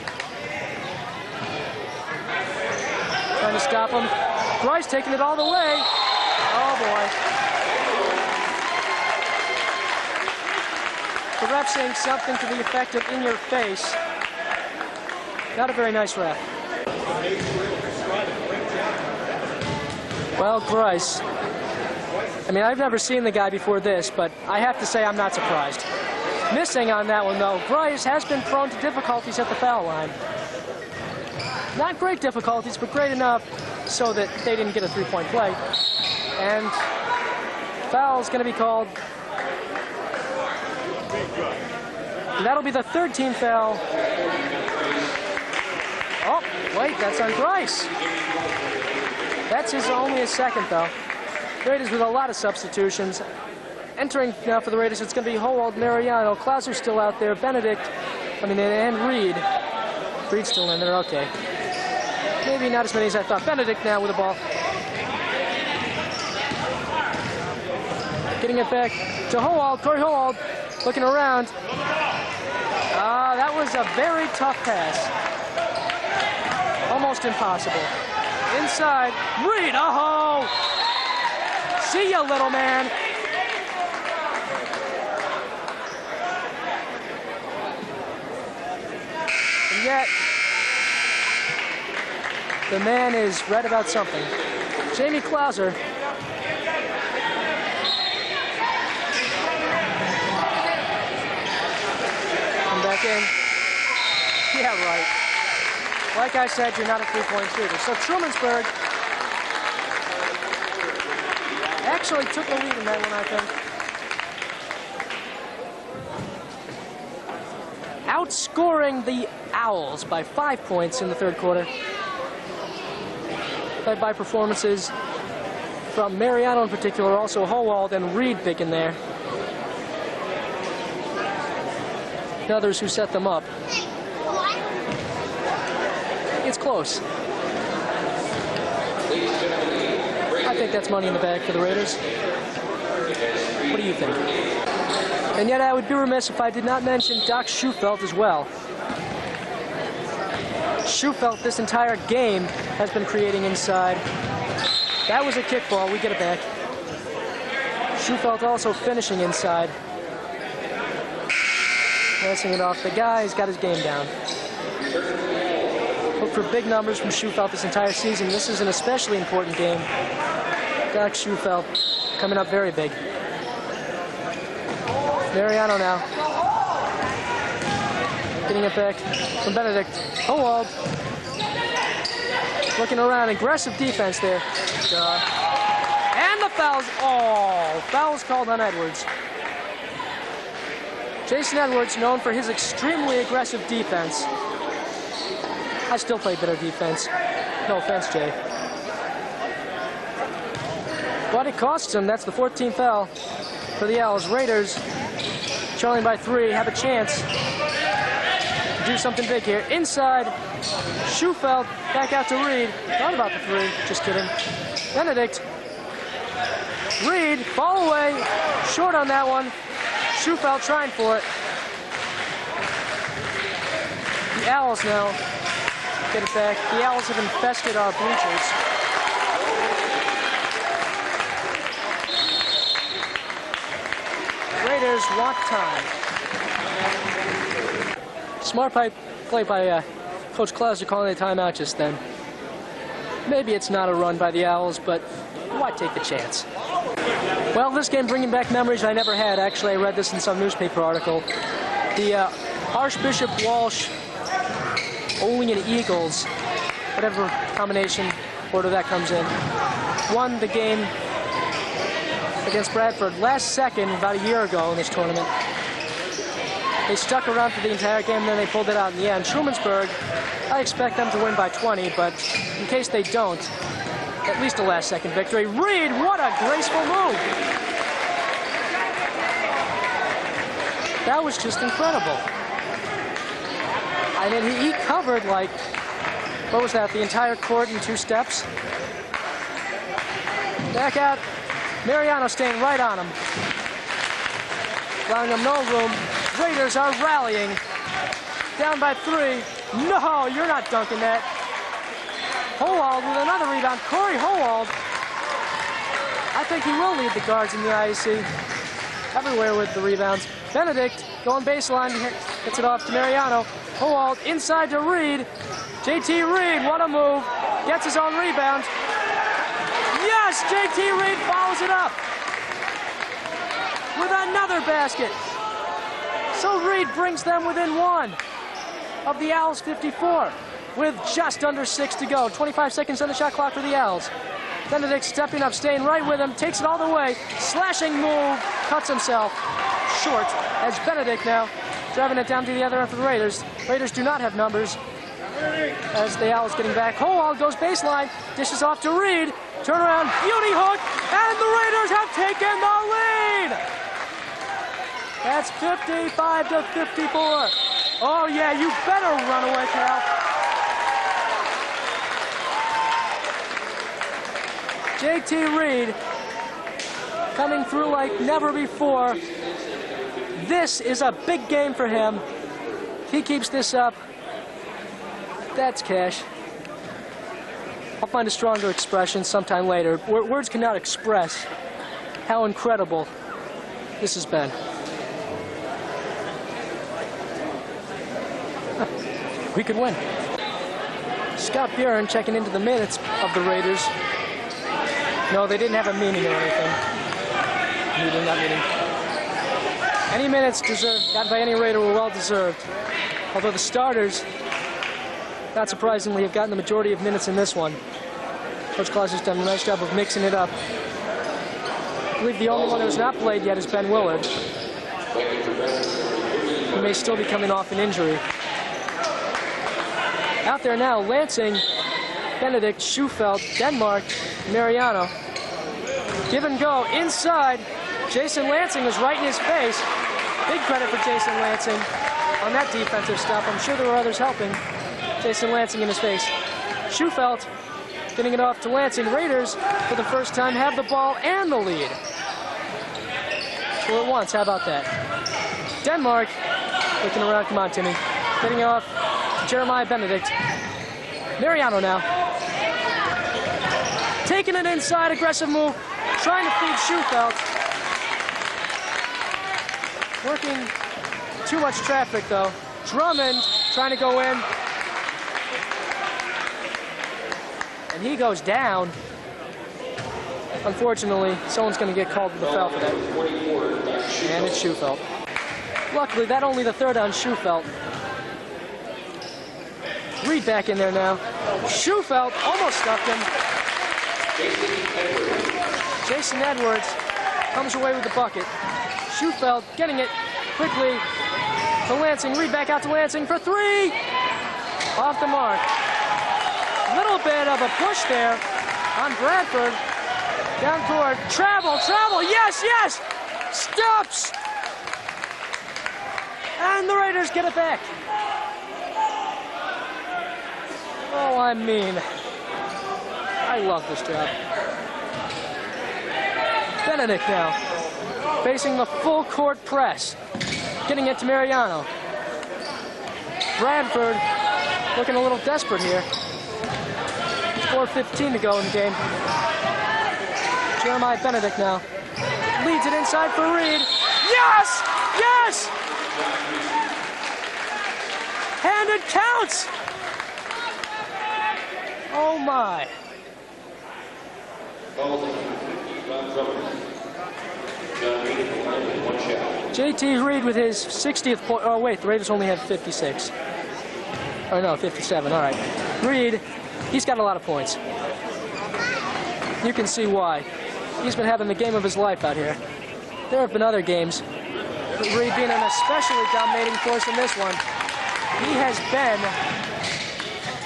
trying to stop him. Grice taking it all the way. Oh boy. The ref saying something to the effect of in your face. Not a very nice ref. Well, Grice. I mean, I've never seen the guy before this, but I have to say I'm not surprised. Missing on that one, though. Grice has been prone to difficulties at the foul line. Not great difficulties, but great enough so that they didn't get a three-point play. And foul is going to be called. And that'll be the third team foul. Oh, wait, that's on Grice. That's only his second, though. Raiders with a lot of substitutions. Entering now for the Raiders, it's going to be Howald, Mariano. Klauser's still out there. Benedict, and Reed. Reed's still in there, okay. Maybe not as many as I thought. Benedict now with the ball. Getting it back to Howald. Corey Howald looking around. That was a very tough pass. Almost impossible. Inside, Reed, oh! See ya, little man. And yet, the man is right about something. Jamie Klauser. Come back in. Yeah, right. Like I said, you're not a three-point shooter. So Trumansburg actually took the lead in that one, I think. Outscoring the Owls by 5 points in the third quarter. Led by performances from Mariano in particular, also Howald and Reed big in there. The others who set them up. It's close. I think that's money in the bag for the Raiders. What do you think? And yet I would be remiss if I did not mention Doc Schufelt as well. Schufelt this entire game has been creating inside. That was a kickball. We get it back. Schufelt also finishing inside. Passing it off. The guy's got his game down. Look for big numbers from Schufelt this entire season. This is an especially important game. Doc Schufelt coming up very big. Mariano now. Getting it back from Benedict. Howald. Looking around. Aggressive defense there. And the fouls. Oh, fouls called on Edwards. Jason Edwards, known for his extremely aggressive defense. I still play better defense. No offense, Jay. But it costs him. That's the 14th foul for the Owls. Raiders, trailing by 3, have a chance to do something big here. Inside, Schufelt back out to Reed. Thought about the 3, just kidding. Benedict. Reed, ball away. Short on that one. Schufelt trying for it. The Owls now get it back. The Owls have infested our bleachers. Raiders want time. Smart play by Coach Klauser calling a timeout just then. Maybe it's not a run by the Owls, but why take the chance? Well, this game bringing back memories I never had. Actually, I read this in some newspaper article. The Archbishop Walsh Olean Eagles, whatever combination order that comes in, won the game against Bradford last second about a year ago in this tournament. They stuck around for the entire game, and then they pulled it out in the end. Trumansburg, I expect them to win by 20, but in case they don't, at least a last-second victory. Reed, what a graceful move! That was just incredible. I mean, he covered, like, what was that, the entire court in 2 steps? Back out. Mariano staying right on him. Allowing him no room. Raiders are rallying. Down by 3. No, you're not dunking that. Howald with another rebound. Corey Howald. I think he will lead the guards in the IEC. Everywhere with the rebounds. Benedict going baseline. Gets it off to Mariano. Howald inside to Reed. JT Reed, what a move. Gets his own rebound. Yes, JT Reed follows it up with another basket. So Reed brings them within 1 of the Owls' 54 with just under 6 to go. 25 seconds on the shot clock for the Owls. Benedict stepping up, staying right with him, takes it all the way. Slashing move, cuts himself short as Benedict now driving it down to the other end for the Raiders. Raiders do not have numbers as the Owls getting back. Howald goes baseline, dishes off to Reed. Turnaround, beauty hook, and the Raiders have taken the lead! That's 55 to 54. Oh yeah, you better run away, Cal. JT Reed coming through like never before. This is a big game for him. He keeps this up. That's cash. I'll find a stronger expression sometime later. Words cannot express how incredible this has been. We could win. Scott Bjorn checking into the minutes of the Raiders. No, they didn't have a meaning or anything. Meeting, not meeting. Any minutes gotten by any Raider were well deserved. Although the starters, not surprisingly, have gotten the majority of minutes in this one. Coach Klauser's done a nice job of mixing it up. I believe the only one that has not played yet is Ben Willard. He may still be coming off an injury. Out there now, Lansing, Benedict, Schufelt, Denmark, Mariano. Give and go inside. Jason Lansing was right in his face. Big credit for Jason Lansing on that defensive stuff. I'm sure there were others helping. Jason Lansing in his face. Schufelt getting it off to Lansing. Raiders, for the first time, have the ball and the lead. All at once, how about that? Denmark, looking around, come on, Timmy. Getting off to Jeremiah Benedict. Mariano now. Taking it inside, aggressive move. Trying to feed Schufelt. Working too much traffic though. Drummond trying to go in. And he goes down. Unfortunately, someone's going to get called to the foul for that. And it's Schufelt. Luckily, that only the third on Schufelt. Reed back in there now. Schufelt almost stuffed him. Jason Edwards comes away with the bucket. Schufelt getting it quickly to Lansing. Reed back out to Lansing for three. Off the mark. Little bit of a push there on Bradford. Down court. Travel. Yes. Stops. And the Raiders get it back. Oh, I mean, I love this job. Benedict now, facing the full court press, getting it to Mariano. Bradford looking a little desperate here. 4:15 to go in the game. Jeremiah Benedict now leads it inside for Reed. Yes! And it counts! Oh my. JT Reed with his 60th point. Oh wait, the Raiders only had 56. Or no, 57, all right. Reed, he's got a lot of points. You can see why. He's been having the game of his life out here. There have been other games, but Reed being an especially dominating force in this one. He has been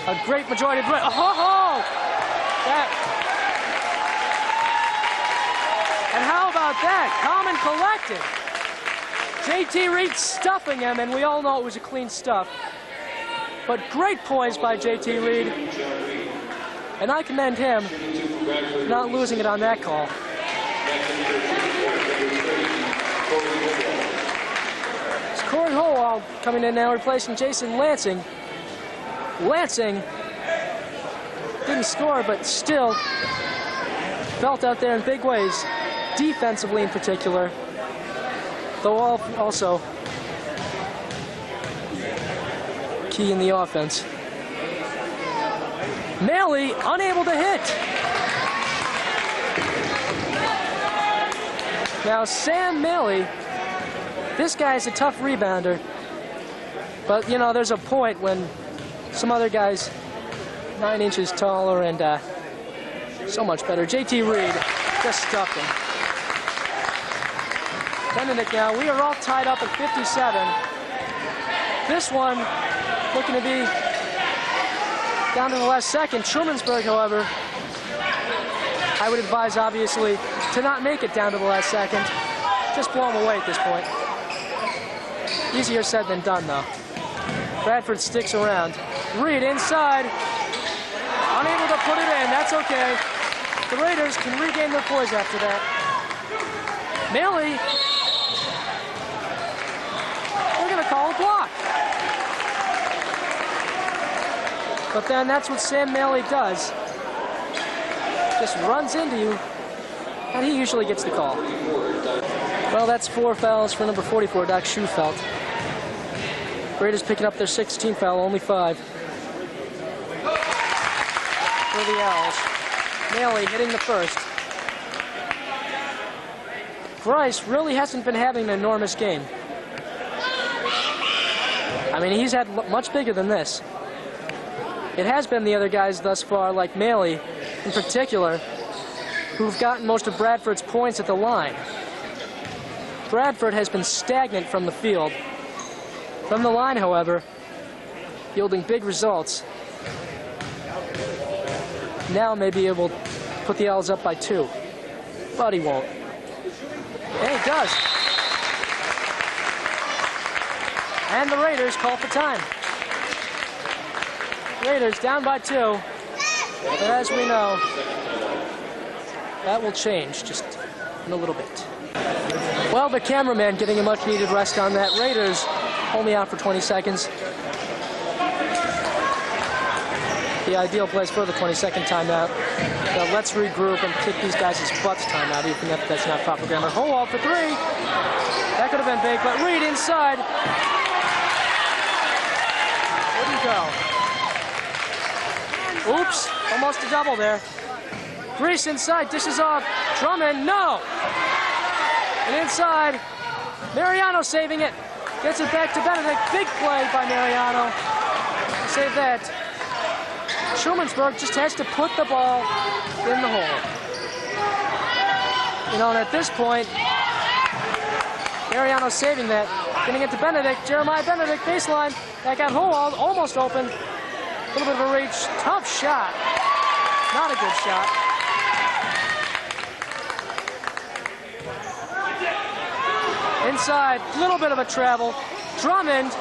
a great majority of... That. And how about that? Calm and collected. JT Reed stuffing him, and we all know it was a clean stuff. But great poise by JT Reed. And I commend him not losing it on that call. It's Corey Howell coming in now, replacing Jason Lansing. Lansing didn't score, but still felt out there in big ways, defensively in particular, though also key in the offense. Maley unable to hit. Now Sam Maley, this guy's a tough rebounder, but you know there's a point when some other guys 9 inches taller and so much better. JT Reed just stuffed him. Benedict now, we are all tied up at 57. This one looking to be down to the last second. Trumansburg, however, I would advise, obviously, to not make it down to the last second. Just blow them away at this point. Easier said than done, though. Bradford sticks around. Reed inside. Unable to put it in. That's okay. The Raiders can regain their poise after that. Maley. They're going to call a block. But then that's what Sam Maley does. Just runs into you, and he usually gets the call. Well, that's 4 fouls for number 44, Doc Schufelt. Raiders picking up their 16th foul, only 5. For the Owls. Maley hitting the first. Bryce really hasn't been having an enormous game. I mean, he's had much bigger than this. It has been the other guys thus far, like Maley in particular, who've gotten most of Bradford's points at the line. Bradford has been stagnant from the field. From the line, however, yielding big results. Now may be able to put the Owls up by 2, but he won't. And he does. And the Raiders call for time. Raiders down by 2, but as we know, that will change just in a little bit. Well, the cameraman getting a much-needed rest on that. Raiders only out for 20 seconds. the ideal place for the 22nd timeout. The let's regroup and kick these guys' butts timeout, even if that's not proper grammar. Howald for three. That could have been big, but Reed inside. Wouldn't go. Oops, almost a double there. Grease inside, dishes off. Drummond, no! And inside, Mariano saving it. Gets it back to Benedict. Big play by Mariano. Save that. Trumansburg just has to put the ball in the hole. You know, and at this point, Mariano saving that. Getting it to Benedict. Jeremiah Benedict, baseline. That got Howald almost open. A little bit of a reach. Tough shot. Not a good shot. Inside, little bit of a travel. Drummond,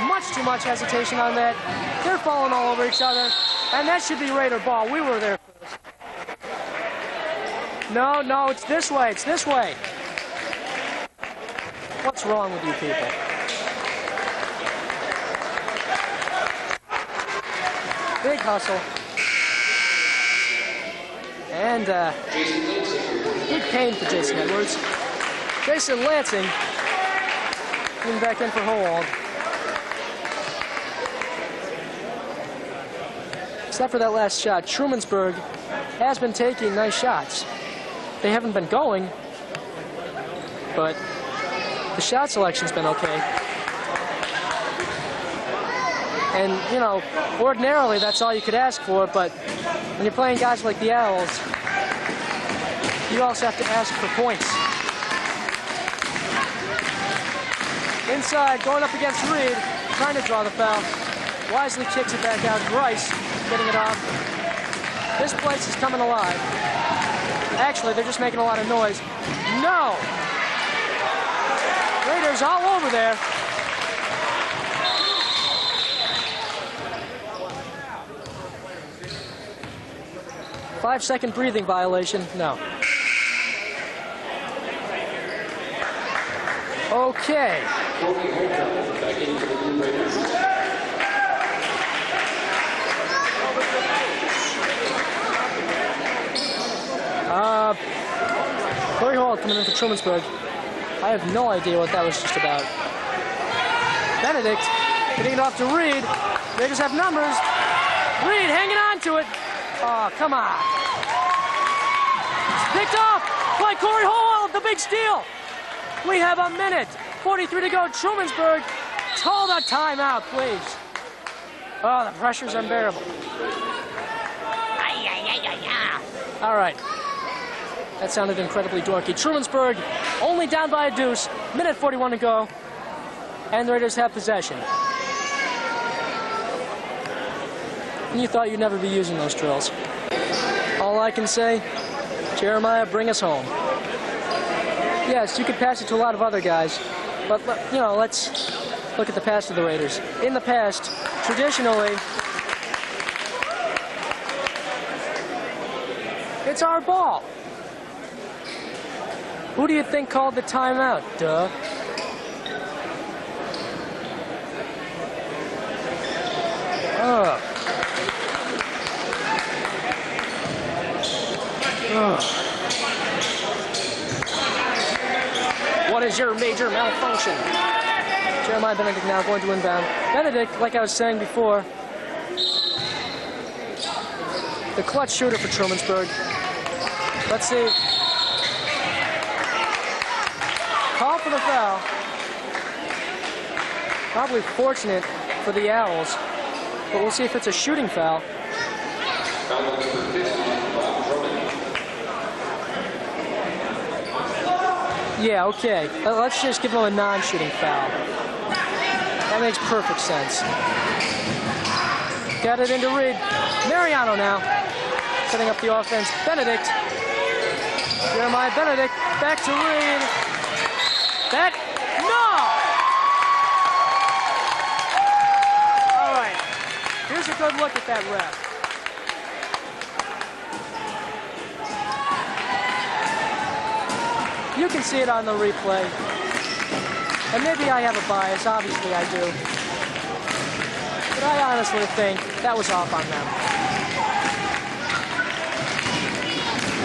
much too much hesitation on that. They're falling all over each other. And that should be Raider ball. We were there first. No, no, it's this way. It's this way. What's wrong with you people? Big hustle. And big pain for Jason Edwards. Jason Lansing coming back in for Howald. Except for that last shot, Trumansburg has been taking nice shots. They haven't been going, but the shot selection's been okay. And, you know, ordinarily that's all you could ask for, but when you're playing guys like the Owls, you also have to ask for points. Inside, going up against Reed, trying to draw the foul. Wisely kicks it back out. Grice getting it off. This place is coming alive. Actually, they're just making a lot of noise. No! Raiders all over there. Five-second breathing violation. No. Okay. Corey Hall coming in for Trumansburg. I have no idea what that was just about. Benedict getting it off to Reed. They just have numbers. Reed hanging on to it. Oh, come on. It's picked off by Corey Hall, the big steal. We have a minute, 43 to go. Trumansburg, call the timeout, please. Oh, the pressure's unbearable. All right. That sounded incredibly dorky. Trumansburg only down by a deuce. Minute 41 to go. And the Raiders have possession. And you thought you'd never be using those drills. All I can say, Jeremiah, bring us home. Yes, you could pass it to a lot of other guys, but, you know, let's look at the past of the Raiders. In the past, traditionally, it's our ball. Who do you think called the timeout? Duh. Ugh. Ugh. What is your major malfunction? Jeremiah Benedict now going to inbound. Benedict, like I was saying before, the clutch shooter for Trumansburg. Let's see. Call for the foul. Probably fortunate for the Owls, but we'll see if it's a shooting foul. Yeah, okay. Let's just give them a non-shooting foul. That makes perfect sense. Got it into Reed. Mariano now. Setting up the offense. Benedict. Jeremiah Benedict. Back to Reed. That. No! All right. Here's a good look at that ref. You can see it on the replay. And maybe I have a bias, obviously I do. But I honestly think that was off on them.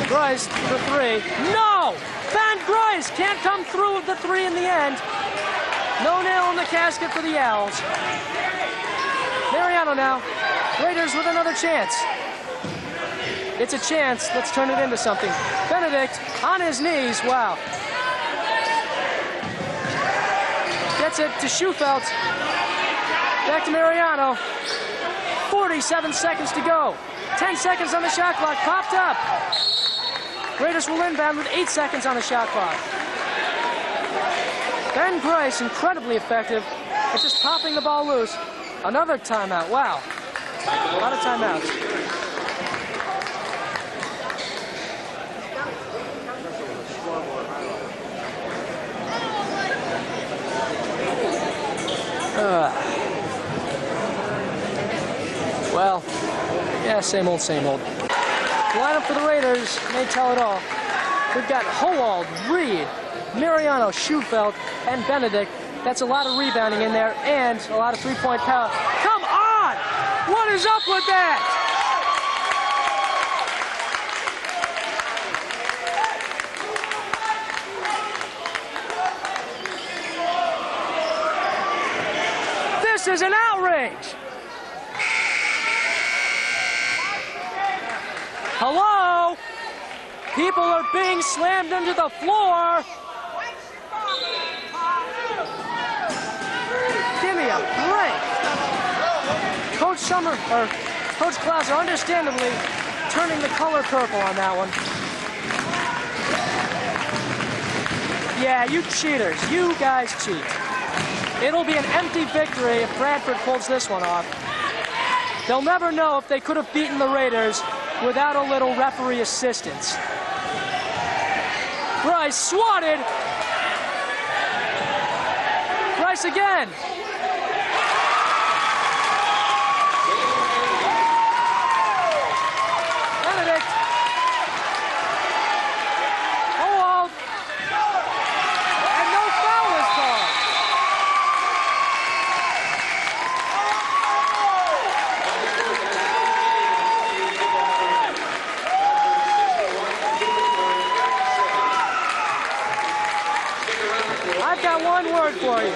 Grice for three. No! Ben Grice can't come through with the three in the end. No nail in the casket for the Owls. Mariano now. Raiders with another chance. It's a chance. Let's turn it into something. Benedict on his knees. Wow. Gets it to Schufelt. Back to Mariano. 47 seconds to go. 10 seconds on the shot clock. Popped up. Raiders will inbound with 8 seconds on the shot clock. Ben Grice, incredibly effective at just popping the ball loose. Another timeout. Wow. A lot of timeouts. Well, yeah, same old, same old. The lineup for the Raiders may tell it all. We've got Howald, Reed, Mariano, Schufelt, and Benedict. That's a lot of rebounding in there and a lot of three-point power. Come on! What is up with that? This is an outrage! Hello? People are being slammed into the floor. Give me a break. Coach Klauser, understandably, turning the color purple on that one. Yeah, you cheaters. You guys cheat. It'll be an empty victory if Bradford pulls this one off. They'll never know if they could have beaten the Raiders without a little referee assistance. Grice swatted. Grice again. Benedict. Howald. And no foul is called. I've got one word for you.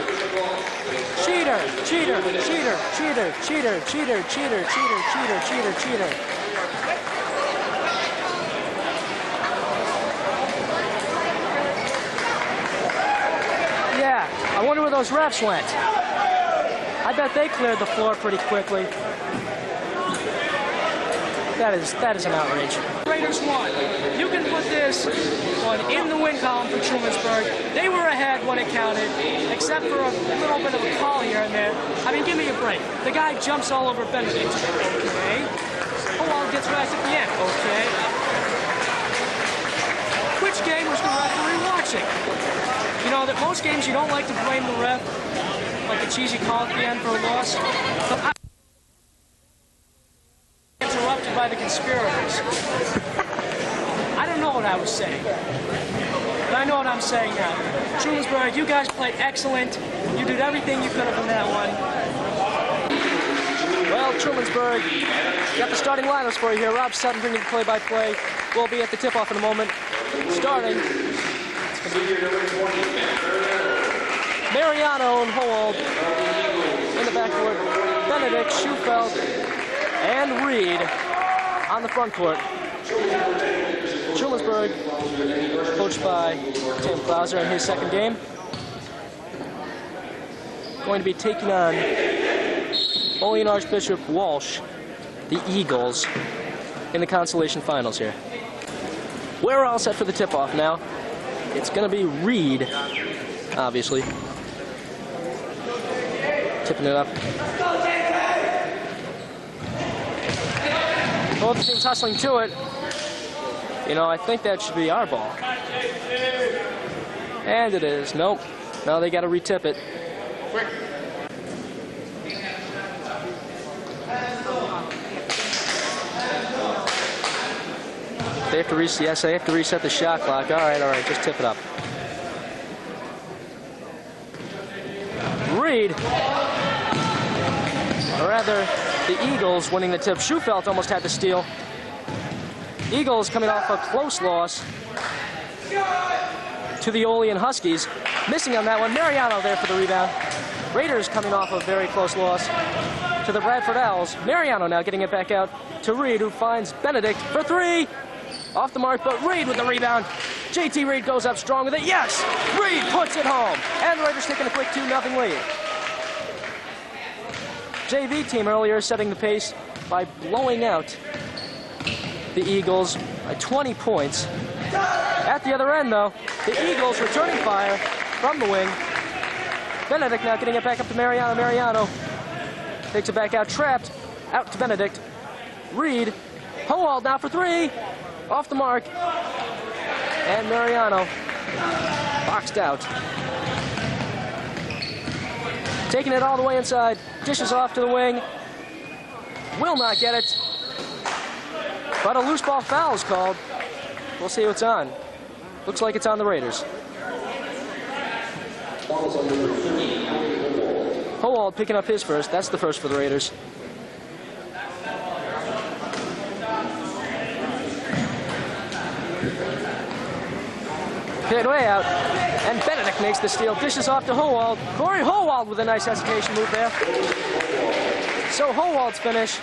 Cheater, cheater, cheater, cheater, cheater, cheater, cheater, cheater, cheater, cheater, cheater. Yeah, I wonder where those refs went. I bet they cleared the floor pretty quickly. That is an outrage. Raiders won. You can put this one in the win column for Trumansburg. They were ahead when it counted, except for a little bit of a call here and there. I mean, give me a break. The guy jumps all over Benedict. Okay. Howald gets right at the end. Okay. Which game was the referee watching? You know that most games you don't like to blame the ref, like a cheesy call at the end for a loss. But interrupted by the conspirators. I don't know what I was saying, but I know what I'm saying now. Trumansburg, you guys played excellent. You did everything you could have in that one. Well, Trumansburg, got the starting lineups for you here. Rob Sutton bringing the play-by-play. We'll be at the tip-off in a moment. Starting, Mariano and Howald in the backcourt. Benedict, Schufelt, and Reed on the front court. Trumansburg, coached by Tim Klauser in his second game, going to be taking on Olean Archbishop Walsh, the Eagles, in the consolation finals here. We're all set for the tip-off now. It's going to be Reed, obviously, tipping it up. Both teams hustling to it. You know, I think that should be our ball. And it is. Nope. Now they got to retip it. They have to reset. Yes, they have to reset the shot clock. All right. Just tip it up. Reed. Or rather, the Eagles winning the tip. Schufelt almost had the steal. Eagles coming off a close loss to the Olean Huskies. Missing on that one. Mariano there for the rebound. Raiders coming off a very close loss to the Bradford Owls. Mariano now getting it back out to Reed, who finds Benedict for three. Off the mark, but Reed with the rebound. JT Reed goes up strong with it. Yes! Reed puts it home. And the Raiders taking a quick 2-0 lead. JV team earlier setting the pace by blowing out the Eagles by 20 points. At the other end, though, the Eagles returning fire from the wing. Benedict now getting it back up to Mariano. Mariano takes it back out, trapped, out to Benedict. Reed, Howald now for three. Off the mark. And Mariano boxed out. Taking it all the way inside. Dishes off to the wing. Will not get it. But a loose ball foul is called. We'll see what's on. Looks like it's on the Raiders. Howald picking up his first. That's the first for the Raiders. Hit way out. And Benedict makes the steal. Dishes off to Howald. Corey Howald with a nice hesitation move there. So Howald's finish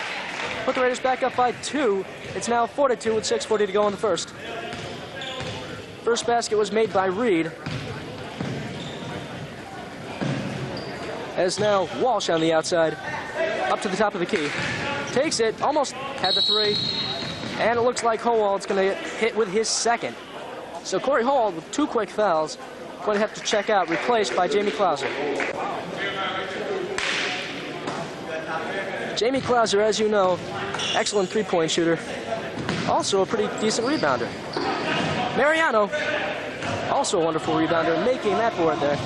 put the Raiders back up by 2. It's now 4-2 with 6:40 to go in the first. First basket was made by Reed. As now Walsh on the outside, up to the top of the key. Takes it, almost had the three. And it looks like Howald's going to hit with his second. So Corey Howald with 2 quick fouls, going to have to check out, replaced by Jamie Klauser. Jamie Klauser, as you know, excellent three-point shooter. Also a pretty decent rebounder. Mariano, also a wonderful rebounder, making that board there.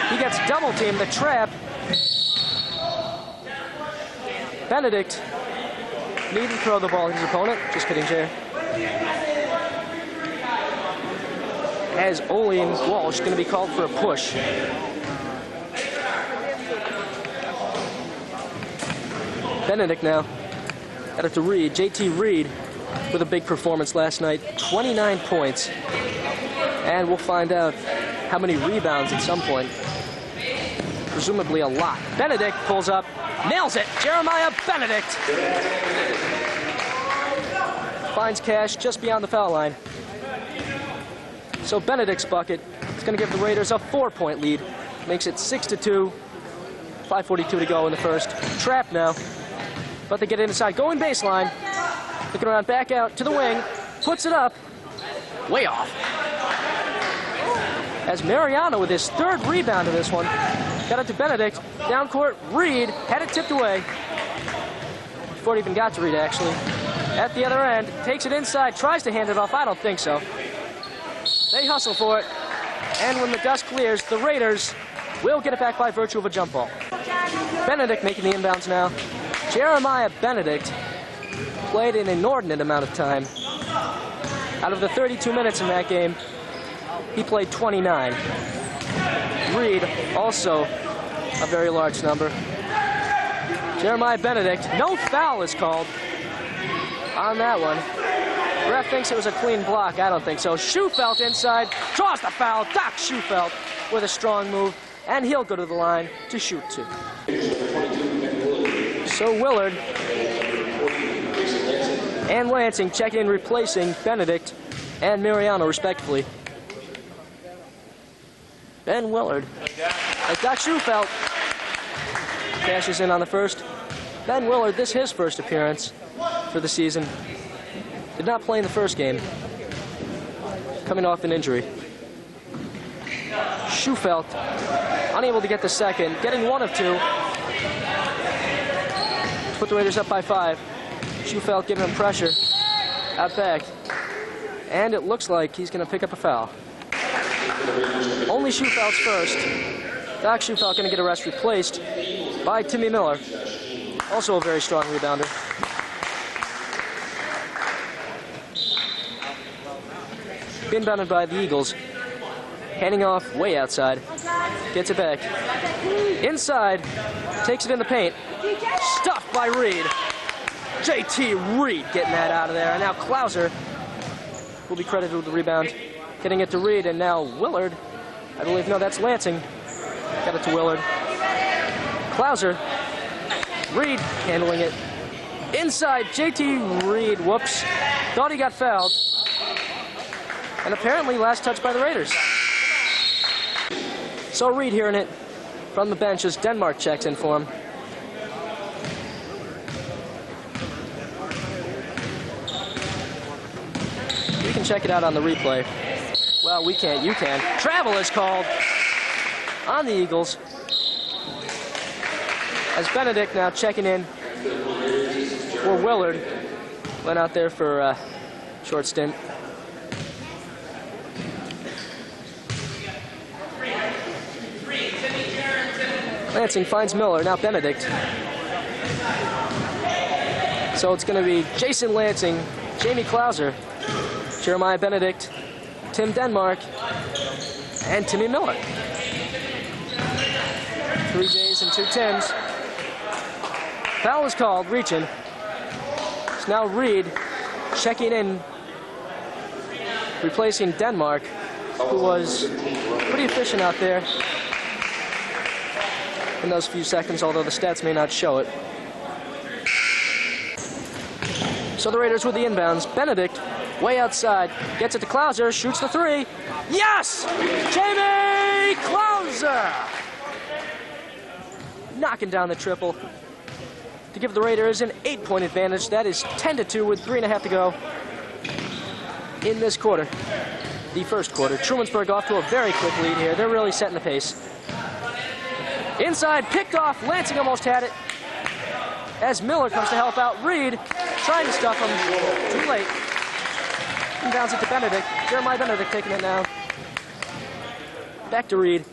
He gets double-teamed, the trap. Benedict needn't throw the ball at his opponent. Just kidding, Jay. As Olean Walsh going to be called for a push. Benedict now. Got it to Reed. JT Reed with a big performance last night. 29 points. And we'll find out how many rebounds at some point. Presumably a lot. Benedict pulls up. Nails it. Jeremiah Benedict. Finds Cash just beyond the foul line. So Benedict's bucket is going to give the Raiders a 4-point lead. Makes it 6-2. 5:42 to go in the first. Trap now. But they get inside. Going baseline. Looking around, back out to the wing. Puts it up. Way off. As Mariano with his 3rd rebound of this one. Got it to Benedict. Down court, Reed had it tipped away. Before it even got to Reed, actually. At the other end, takes it inside, tries to hand it off. I don't think so. They hustle for it. And when the dust clears, the Raiders will get it back by virtue of a jump ball. Benedict making the inbounds now. Jeremiah Benedict played an inordinate amount of time. Out of the 32 minutes in that game, he played 29. Reed, also a very large number. Jeremiah Benedict, no foul is called on that one. Ref thinks it was a clean block. I don't think so. Schufelt inside, draws the foul. Doc Schufelt with a strong move, and he'll go to the line to shoot 2. So Willard and Lansing checking in, replacing Benedict and Mariano, respectively. Ben Willard, as Doc Schufelt cashes in on the first. Ben Willard, this his first appearance for the season. Did not play in the first game, coming off an injury. Schufelt, unable to get the second, getting 1 of 2. Put the Raiders up by 5. Schufelt giving him pressure out back. And it looks like he's going to pick up a foul. Only Schufelt's first. Doc Schufelt going to get a rest, replaced by Timmy Miller. Also a very strong rebounder. Inbounded by the Eagles. handing off way outside. Gets it back. Inside. Takes it in the paint. Stuffed by Reed. JT Reed getting that out of there. And now Klauser will be credited with the rebound. Getting it to Reed, and now Willard. I believe, no, that's Lansing. Got it to Willard. Klauser. Reed handling it. Inside, JT Reed, whoops. Thought he got fouled. And apparently last touch by the Raiders. So Reed hearing it from the bench as Denmark checks in for him. We can check it out on the replay. Well, we can't, you can. Travel is called on the Eagles. As Benedict now checking in for Willard. Went out there for a short stint. Lansing finds Miller, now Benedict. So it's going to be Jason Lansing, Jamie Klauser, Jeremiah Benedict, Tim Denmark, and Timmy Miller. 3 J's and 2 Tims. Foul is called, reaching. It's now Reed checking in, replacing Denmark, who was pretty efficient out there in those few seconds, although the stats may not show it. So the Raiders with the inbounds. Benedict, way outside, gets it to Klauser, shoots the 3. Yes! Jamie Klauser! Knocking down the triple to give the Raiders an 8-point advantage. That is 10-2 with 3.5 to go in this quarter. The first quarter. Trumansburg off to a very quick lead here. They're really setting the pace. Inside, picked off. Lansing almost had it. As Miller comes to help out Reed, trying to stuff him. Too late. Inbounds it to Benedict. Jeremiah Benedict taking it now. Back to Reed.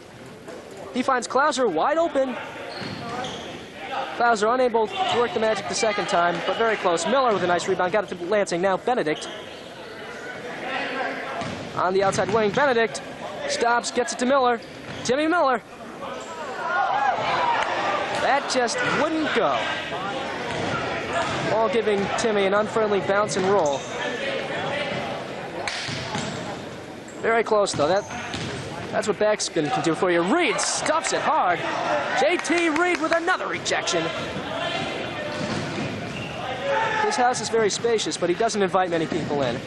He finds Klauser wide open. Klauser unable to work the magic the second time, but very close. Miller with a nice rebound. Got it to Lansing. Now Benedict. On the outside wing, Benedict stops, gets it to Miller. Timmy Miller. That just wouldn't go. Ball giving Timmy an unfriendly bounce and roll. Very close though. That's what backspin can do for you. Reed stuffs it hard. JT Reed with another rejection. His house is very spacious, but he doesn't invite many people in.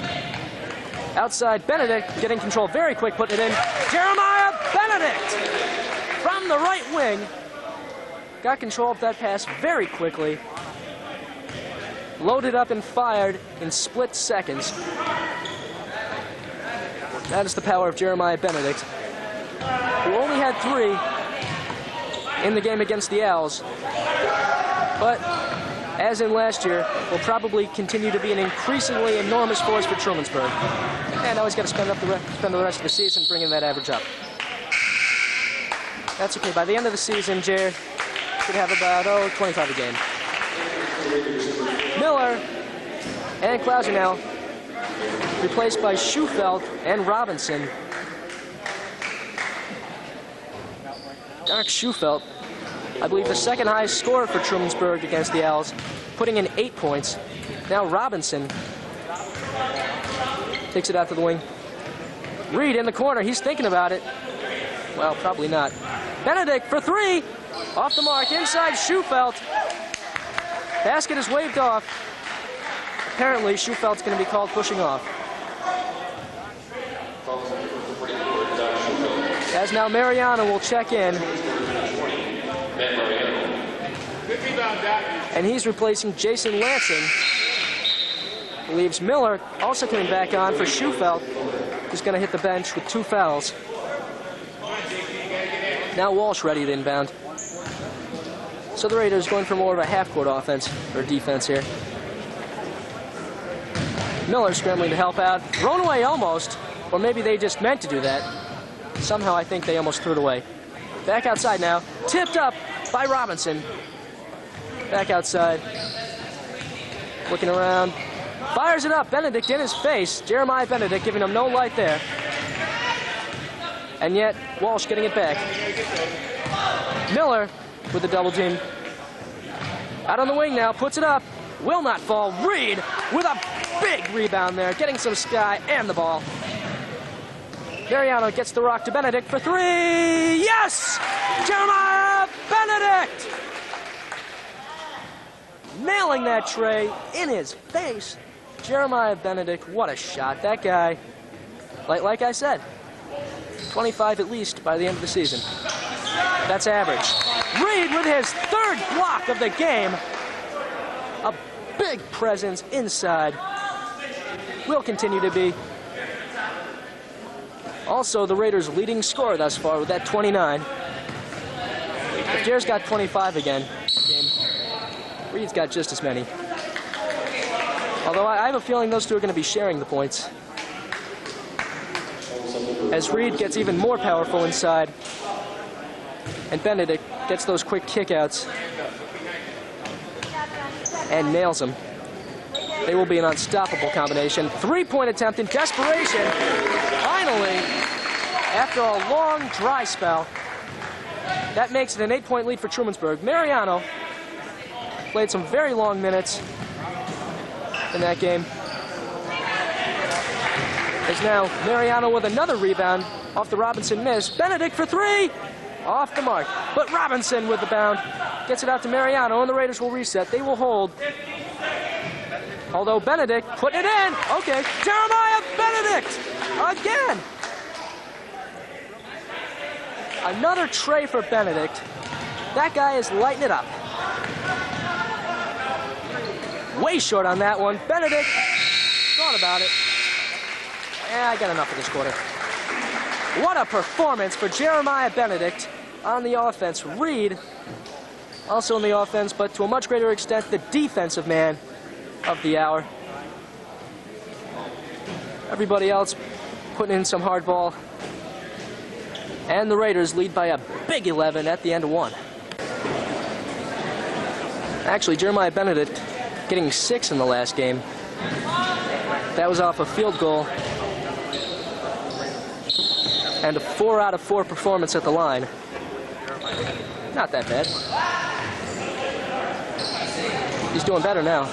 Outside, Benedict getting control very quick, putting it in. Jeremiah Benedict from the right wing. Got control of that pass very quickly. Loaded up and fired in split seconds. That is the power of Jeremiah Benedict, who only had 3 in the game against the Owls. But, as in last year, will probably continue to be an increasingly enormous force for Trumansburg. And now he's got to spend the rest of the season bringing that average up. That's okay. By the end of the season, Jared should have about, 25 a game. Miller and Klauser now replaced by Schufelt and Robinson. Derek Schufelt, I believe the second highest scorer for Trumansburg against the Owls, putting in 8 points. Now Robinson takes it out to the wing. Reed in the corner, he's thinking about it. Well, probably not. Benedict for 3, off the mark, inside Schufelt. Basket is waved off. Apparently, Schufelt's going to be called pushing off. As now Mariano will check in. And he's replacing Jason Lansing. Leaves Miller also coming back on for Schufelt, who's going to hit the bench with 2 fouls. Now Walsh ready to inbound. So the Raiders going for more of a half-court offense, or defense here. Miller scrambling to help out. Thrown away almost, or maybe they just meant to do that. Somehow I think they almost threw it away. Back outside now. Tipped up by Robinson. Back outside. Looking around. Fires it up. Benedict in his face. Jeremiah Benedict giving him no light there. And yet, Walsh getting it back. Miller with the double team. Out on the wing now, puts it up. Will not fall. Reed with a big rebound there, getting some sky and the ball. Mariano gets the rock to Benedict for three. Yes! Jeremiah Benedict! Nailing that tray in his face. Jeremiah Benedict, what a shot. That guy, like I said, 25 at least by the end of the season. That's average. Reed with his third block of the game. A big presence inside. Will continue to be. Also, the Raiders' leading scorer thus far with that 29. If Jair's got 25 again, Reed's got just as many. Although I have a feeling those two are going to be sharing the points. As Reed gets even more powerful inside, and Benedict gets those quick kickouts and nails them. They will be an unstoppable combination. Three-point attempt in desperation. Finally, after a long dry spell, that makes it an 8-point lead for Trumansburg. Mariano played some very long minutes in that game. Is now Mariano with another rebound off the Robinson miss. Benedict for three, off the mark. But Robinson with the bound, gets it out to Mariano, and the Raiders will reset. They will hold. Although Benedict putting it in. Okay, Jeremiah Benedict again. Another tray for Benedict. That guy is lighting it up. Way short on that one. Benedict thought about it. Yeah, I got enough of this quarter. What a performance for Jeremiah Benedict on the offense. Reed also on the offense, but to a much greater extent, the defensive man of the hour. Everybody else putting in some hard ball. And the Raiders lead by a big 11 at the end of one. Actually, Jeremiah Benedict getting 6 in the last game. That was off a field goal and a 4 out of 4 performance at the line. Not that bad. He's doing better now.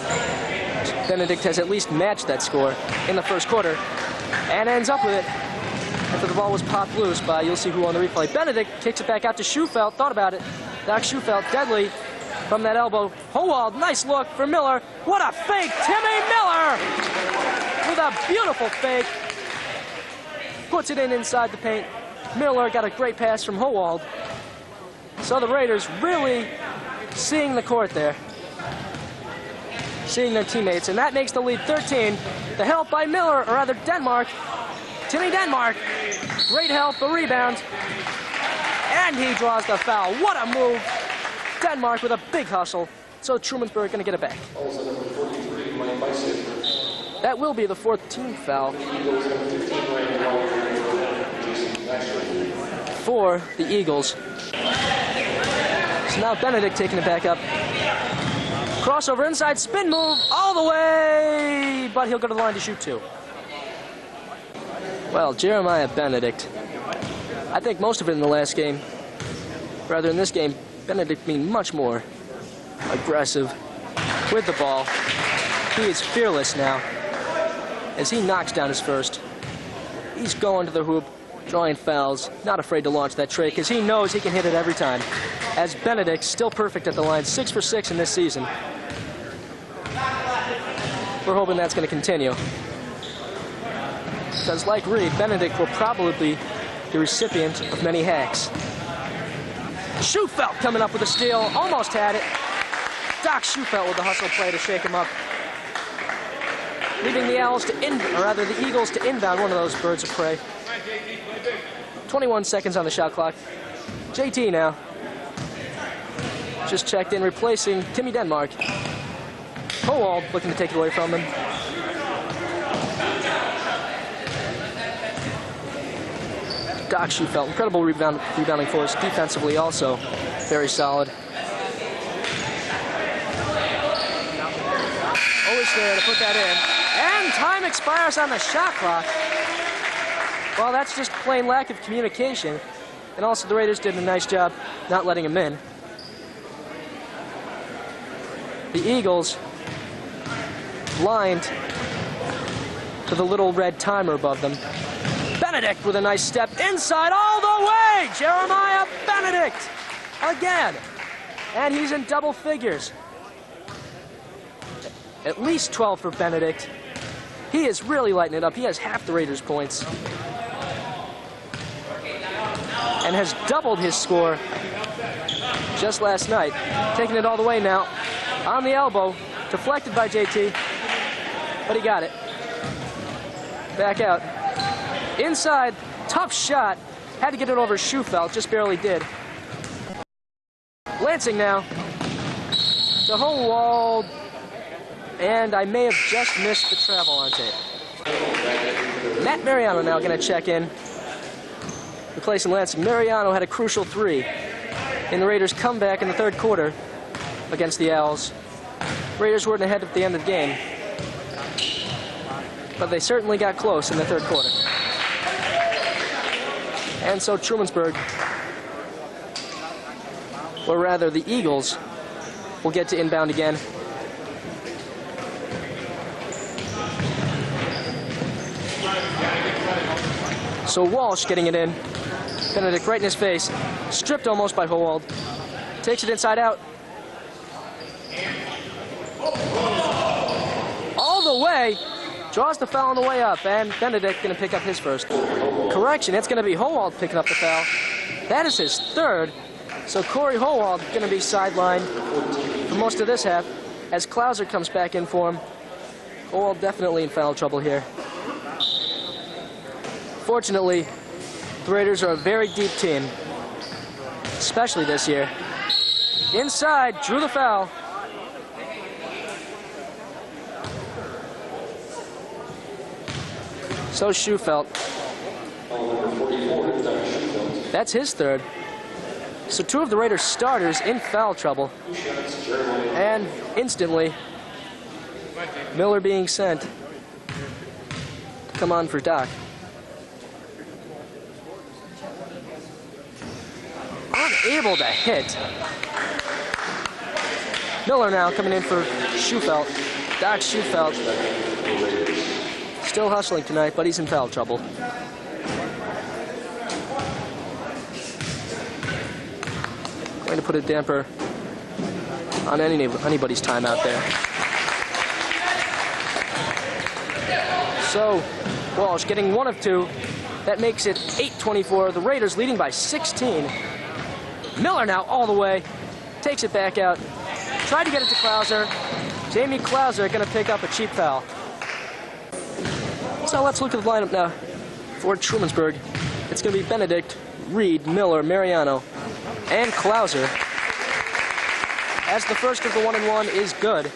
Benedict has at least matched that score in the first quarter and ends up with it after the ball was popped loose by, you'll see who on the replay. Benedict kicks it back out to Schufelt. Thought about it. Doc Schufelt, deadly from that elbow. Howald, nice look for Miller. What a fake. Timmy Miller with a beautiful fake. Puts it in inside the paint. Miller got a great pass from Howald. So the Raiders really seeing the court there. Seeing their teammates, and that makes the lead 13. The help by Miller, or rather Denmark. Timmy Denmark. Great help, the rebound. And he draws the foul. What a move. Denmark with a big hustle. So Trumansburg going to get it back. That will be the 4th team foul for the Eagles. So now Benedict taking it back up. Crossover inside, spin move all the way, but he'll go to the line to shoot 2. Well, Jeremiah Benedict, I think most of it in the last game. Rather, in this game, Benedict being much more aggressive with the ball. He is fearless now as he knocks down his first. He's going to the hoop, drawing fouls, not afraid to launch that tray because he knows he can hit it every time. As Benedict, still perfect at the line, 6 for 6 in this season. We're hoping that's going to continue. Because like Reed, Benedict will probably be the recipient of many hacks. Schufelt coming up with a steal, almost had it. Doc Schufelt with the hustle play to shake him up. Leaving the Owls to the Eagles to inbound one of those birds of prey. 21 seconds on the shot clock. JT now. Just checked in, replacing Timmy Denmark. Howald looking to take it away from him. Doc Schufelt, incredible rebounding force. Defensively also very solid. Always there to put that in. And time expires on the shot clock. Well, that's just plain lack of communication. And also the Raiders did a nice job not letting him in. The Eagles, blind to the little red timer above them. Benedict with a nice step inside all the way! Jeremiah Benedict again. And he's in double figures. At least 12 for Benedict. He is really lighting it up. He has half the Raiders' points. And has doubled his score just last night. Taking it all the way now. On the elbow. Deflected by JT. But he got it. Back out. Inside. Tough shot. Had to get it over Schufelt. Just barely did. Lansing now. To Howald. And I may have just missed the travel on tape. Matt Mariano now going to check in. Replacing Lansing. Mariano had a crucial 3 in the Raiders' comeback in the third quarter against the Owls. Raiders weren't ahead at the end of the game, but they certainly got close in the third quarter. And so Trumansburg, or rather the Eagles, will get to inbound again. So Walsh getting it in. Benedict right in his face. Stripped almost by Howald. Takes it inside out. All the way. Draws the foul on the way up. And Benedict going to pick up his first. Correction, it's going to be Howald picking up the foul. That is his third. So Corey Howald going to be sidelined for most of this half as Klauser comes back in for him. Howald definitely in foul trouble here. Fortunately, the Raiders are a very deep team, especially this year. Inside, drew the foul. So Schufelt. That's his third. So 2 of the Raiders starters in foul trouble. And instantly, Miller being sent to come on for Doc. Unable to hit. Miller now coming in for Schufelt. Doc Schufelt. Still hustling tonight, but he's in foul trouble. Going to put a damper on anybody's time out there. So, Walsh getting 1 of 2. That makes it 8-24. The Raiders leading by 16. Miller now all the way. Takes it back out. Tried to get it to Klauser. Jamie Klauser going to pick up a cheap foul. So let's look at the lineup now for Trumansburg. It's going to be Benedict, Reed, Miller, Mariano, and Klauser. As the first of the 1-and-1 is good.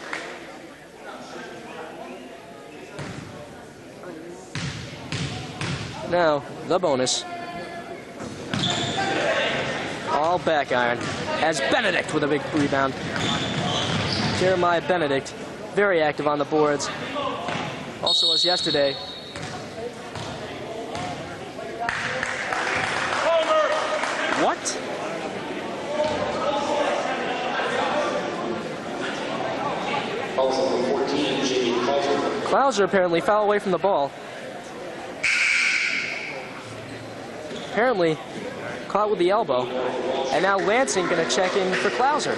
Now, the bonus. All back iron. As Benedict with a big rebound. Jeremiah Benedict, very active on the boards. Also as yesterday. What?
Also number 14, Jamie Klauser.
Klauser apparently foul away from the ball. Apparently caught with the elbow. And now Lansing going to check in for Klauser.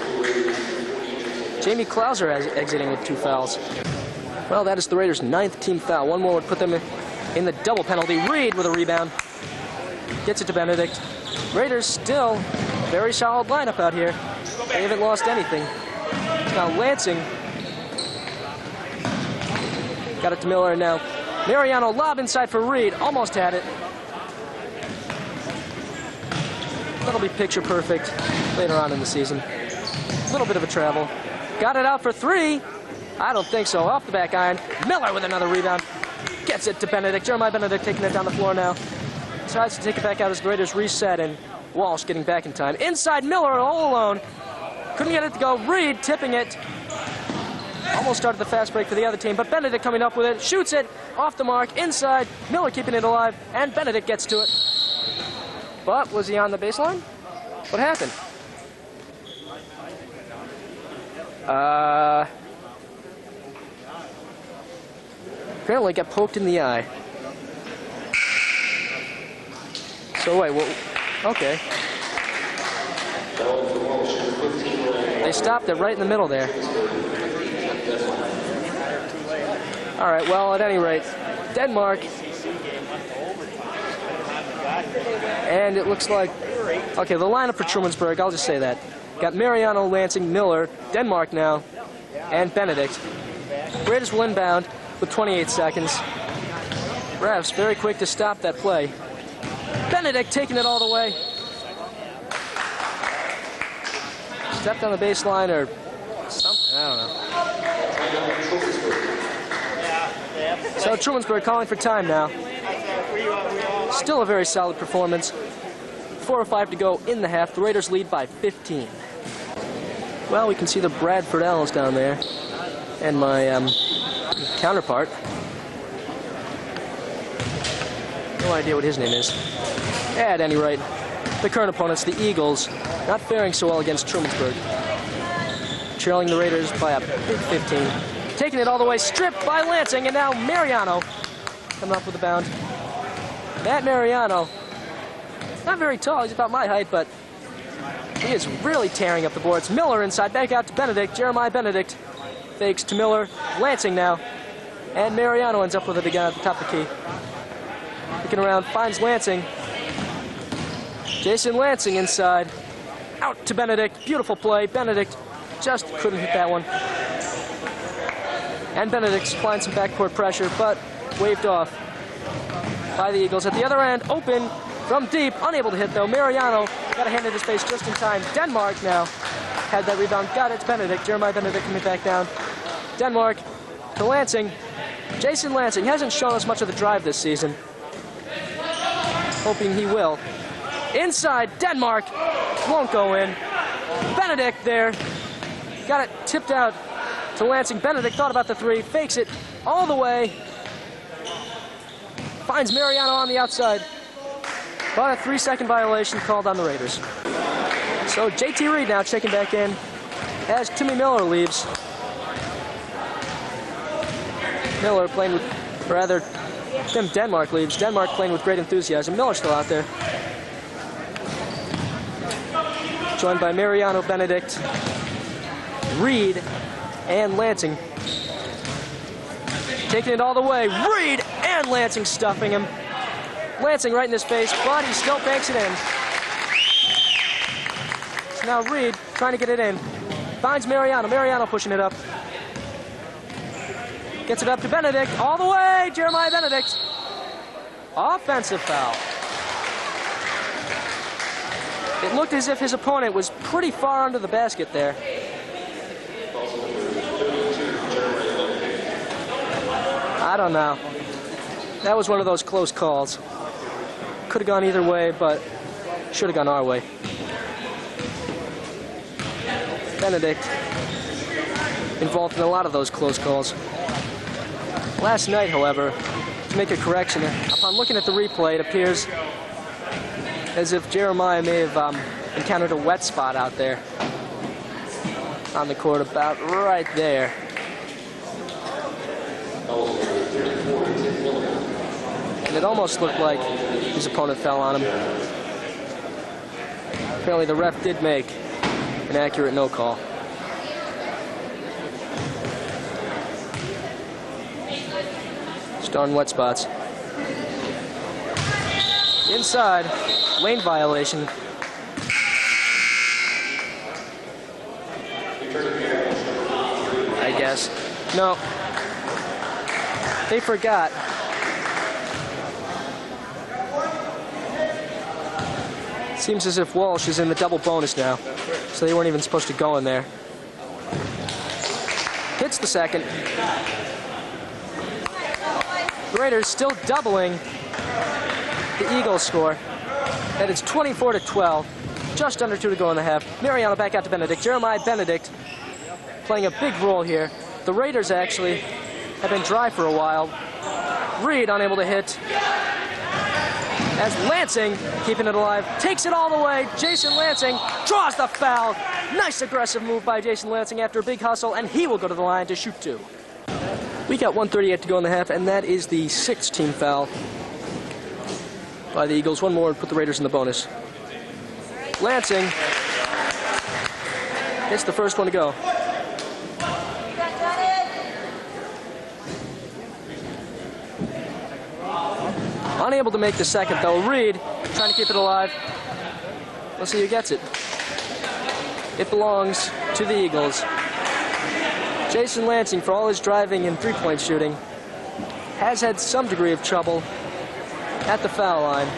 Jamie Klauser exiting with 2 fouls. Well, that is the Raiders' 9th team foul. 1 more would put them in the double penalty. Reed with a rebound. Gets it to Benedict. Raiders still very solid lineup out here. They haven't lost anything. Now Lansing got it to Miller now. Mariano lob inside for Reed. Almost had it. That'll be picture perfect later on in the season. A little bit of a travel. Got it out for 3. I don't think so. Off the back iron. Miller with another rebound. Gets it to Benedict. Jeremiah Benedict taking it down the floor now. Tries to take it back out as the Raiders reset, and Walsh getting back in time. Inside Miller all alone. Couldn't get it to go. Reed tipping it. Almost started the fast break for the other team, but Benedict coming up with it, shoots it, off the mark, inside, Miller keeping it alive, and Benedict gets to it. But was he on the baseline? What happened? Apparently got poked in the eye. So wait, well, okay. They stopped it right in the middle there. All right, well, at any rate, Denmark. And it looks like, okay, the lineup for Trumansburg, I'll just say that. Got Mariano, Lansing, Miller, Denmark now, and Benedict. Raiders will inbound with 28 seconds. Refs very quick to stop that play. Benedict taking it all the way. Stepped on the baseline or something, I don't know. So Trumansburg calling for time now. Still a very solid performance. 4:05 to go in the half. The Raiders lead by 15. Well, we can see the Bradford Owls down there. And my counterpart. No idea what his name is. At any rate, the current opponents, the Eagles, not faring so well against Trumansburg. Trailing the Raiders by a big 15. Taking it all the way, stripped by Lansing, and now Mariano coming up with the bound. That Mariano, not very tall, he's about my height, but he is really tearing up the boards. Miller inside, back out to Benedict. Jeremiah Benedict fakes to Miller. Lansing now. And Mariano ends up with it again at the top of the key. Looking around, finds Lansing. Jason Lansing inside. Out to Benedict. Beautiful play. Benedict just couldn't hit that one. And Benedict's applying some backcourt pressure, but waved off by the Eagles. At the other end, open from deep. Unable to hit, though. Mariano got a hand in his face just in time. Denmark now had that rebound. Got it to Benedict. Jeremiah Benedict coming back down. Denmark to Lansing. Jason Lansing hasn't shown us much of the drive this season. Hoping he will. Inside, Denmark. Won't go in. Benedict there. Got it tipped out to Lansing. Benedict thought about the three. Fakes it all the way. Finds Mariano on the outside. But a 3-second violation called on the Raiders. So JT Reed now checking back in as Timmy Miller leaves. Miller playing with, or rather, Tim Denmark leaves. Denmark playing with great enthusiasm. Miller still out there. Joined by Mariano, Benedict, Reed, and Lansing. Taking it all the way. Reed and Lansing stuffing him. Lansing right in his face, but he still banks it in. So now Reed trying to get it in. Finds Mariano. Mariano pushing it up. Gets it up to Benedict. All the way. Jeremiah Benedict. Offensive foul. It looked as if his opponent was pretty far under the basket there. I don't know. That was one of those close calls. Could have gone either way, but should have gone our way. Benedict involved in a lot of those close calls. Last night, however, to make a correction, upon looking at the replay, it appears as if Jeremiah may have encountered a wet spot out there on the court, about right there. And it almost looked like his opponent fell on him. Apparently the ref did make an accurate no call. Just darn wet spots. Inside, lane violation. I guess. No. They forgot. Seems as if Walsh is in the double bonus now, so they weren't even supposed to go in there. Hits the second. The Raiders still doubling the Eagles score. And it's 24-12. Just under 2 to go in the half. Mariano back out to Benedict. Jeremiah Benedict playing a big role here. The the Raiders actually have been dry for a while. Reed unable to hit. As Lansing, keeping it alive, takes it all the way. Jason Lansing draws the foul. Nice aggressive move by Jason Lansing after a big hustle, and he will go to the line to shoot 2. We got 1:38 to go in the half, and that is the 6th team foul by the Eagles. One more and put the Raiders in the bonus. Lansing hits the first one to go. Unable to make the second, though. Reed trying to keep it alive. Let's see who gets it. It belongs to the Eagles. Jason Lansing, for all his driving and three-point shooting, has had some degree of trouble at the foul line.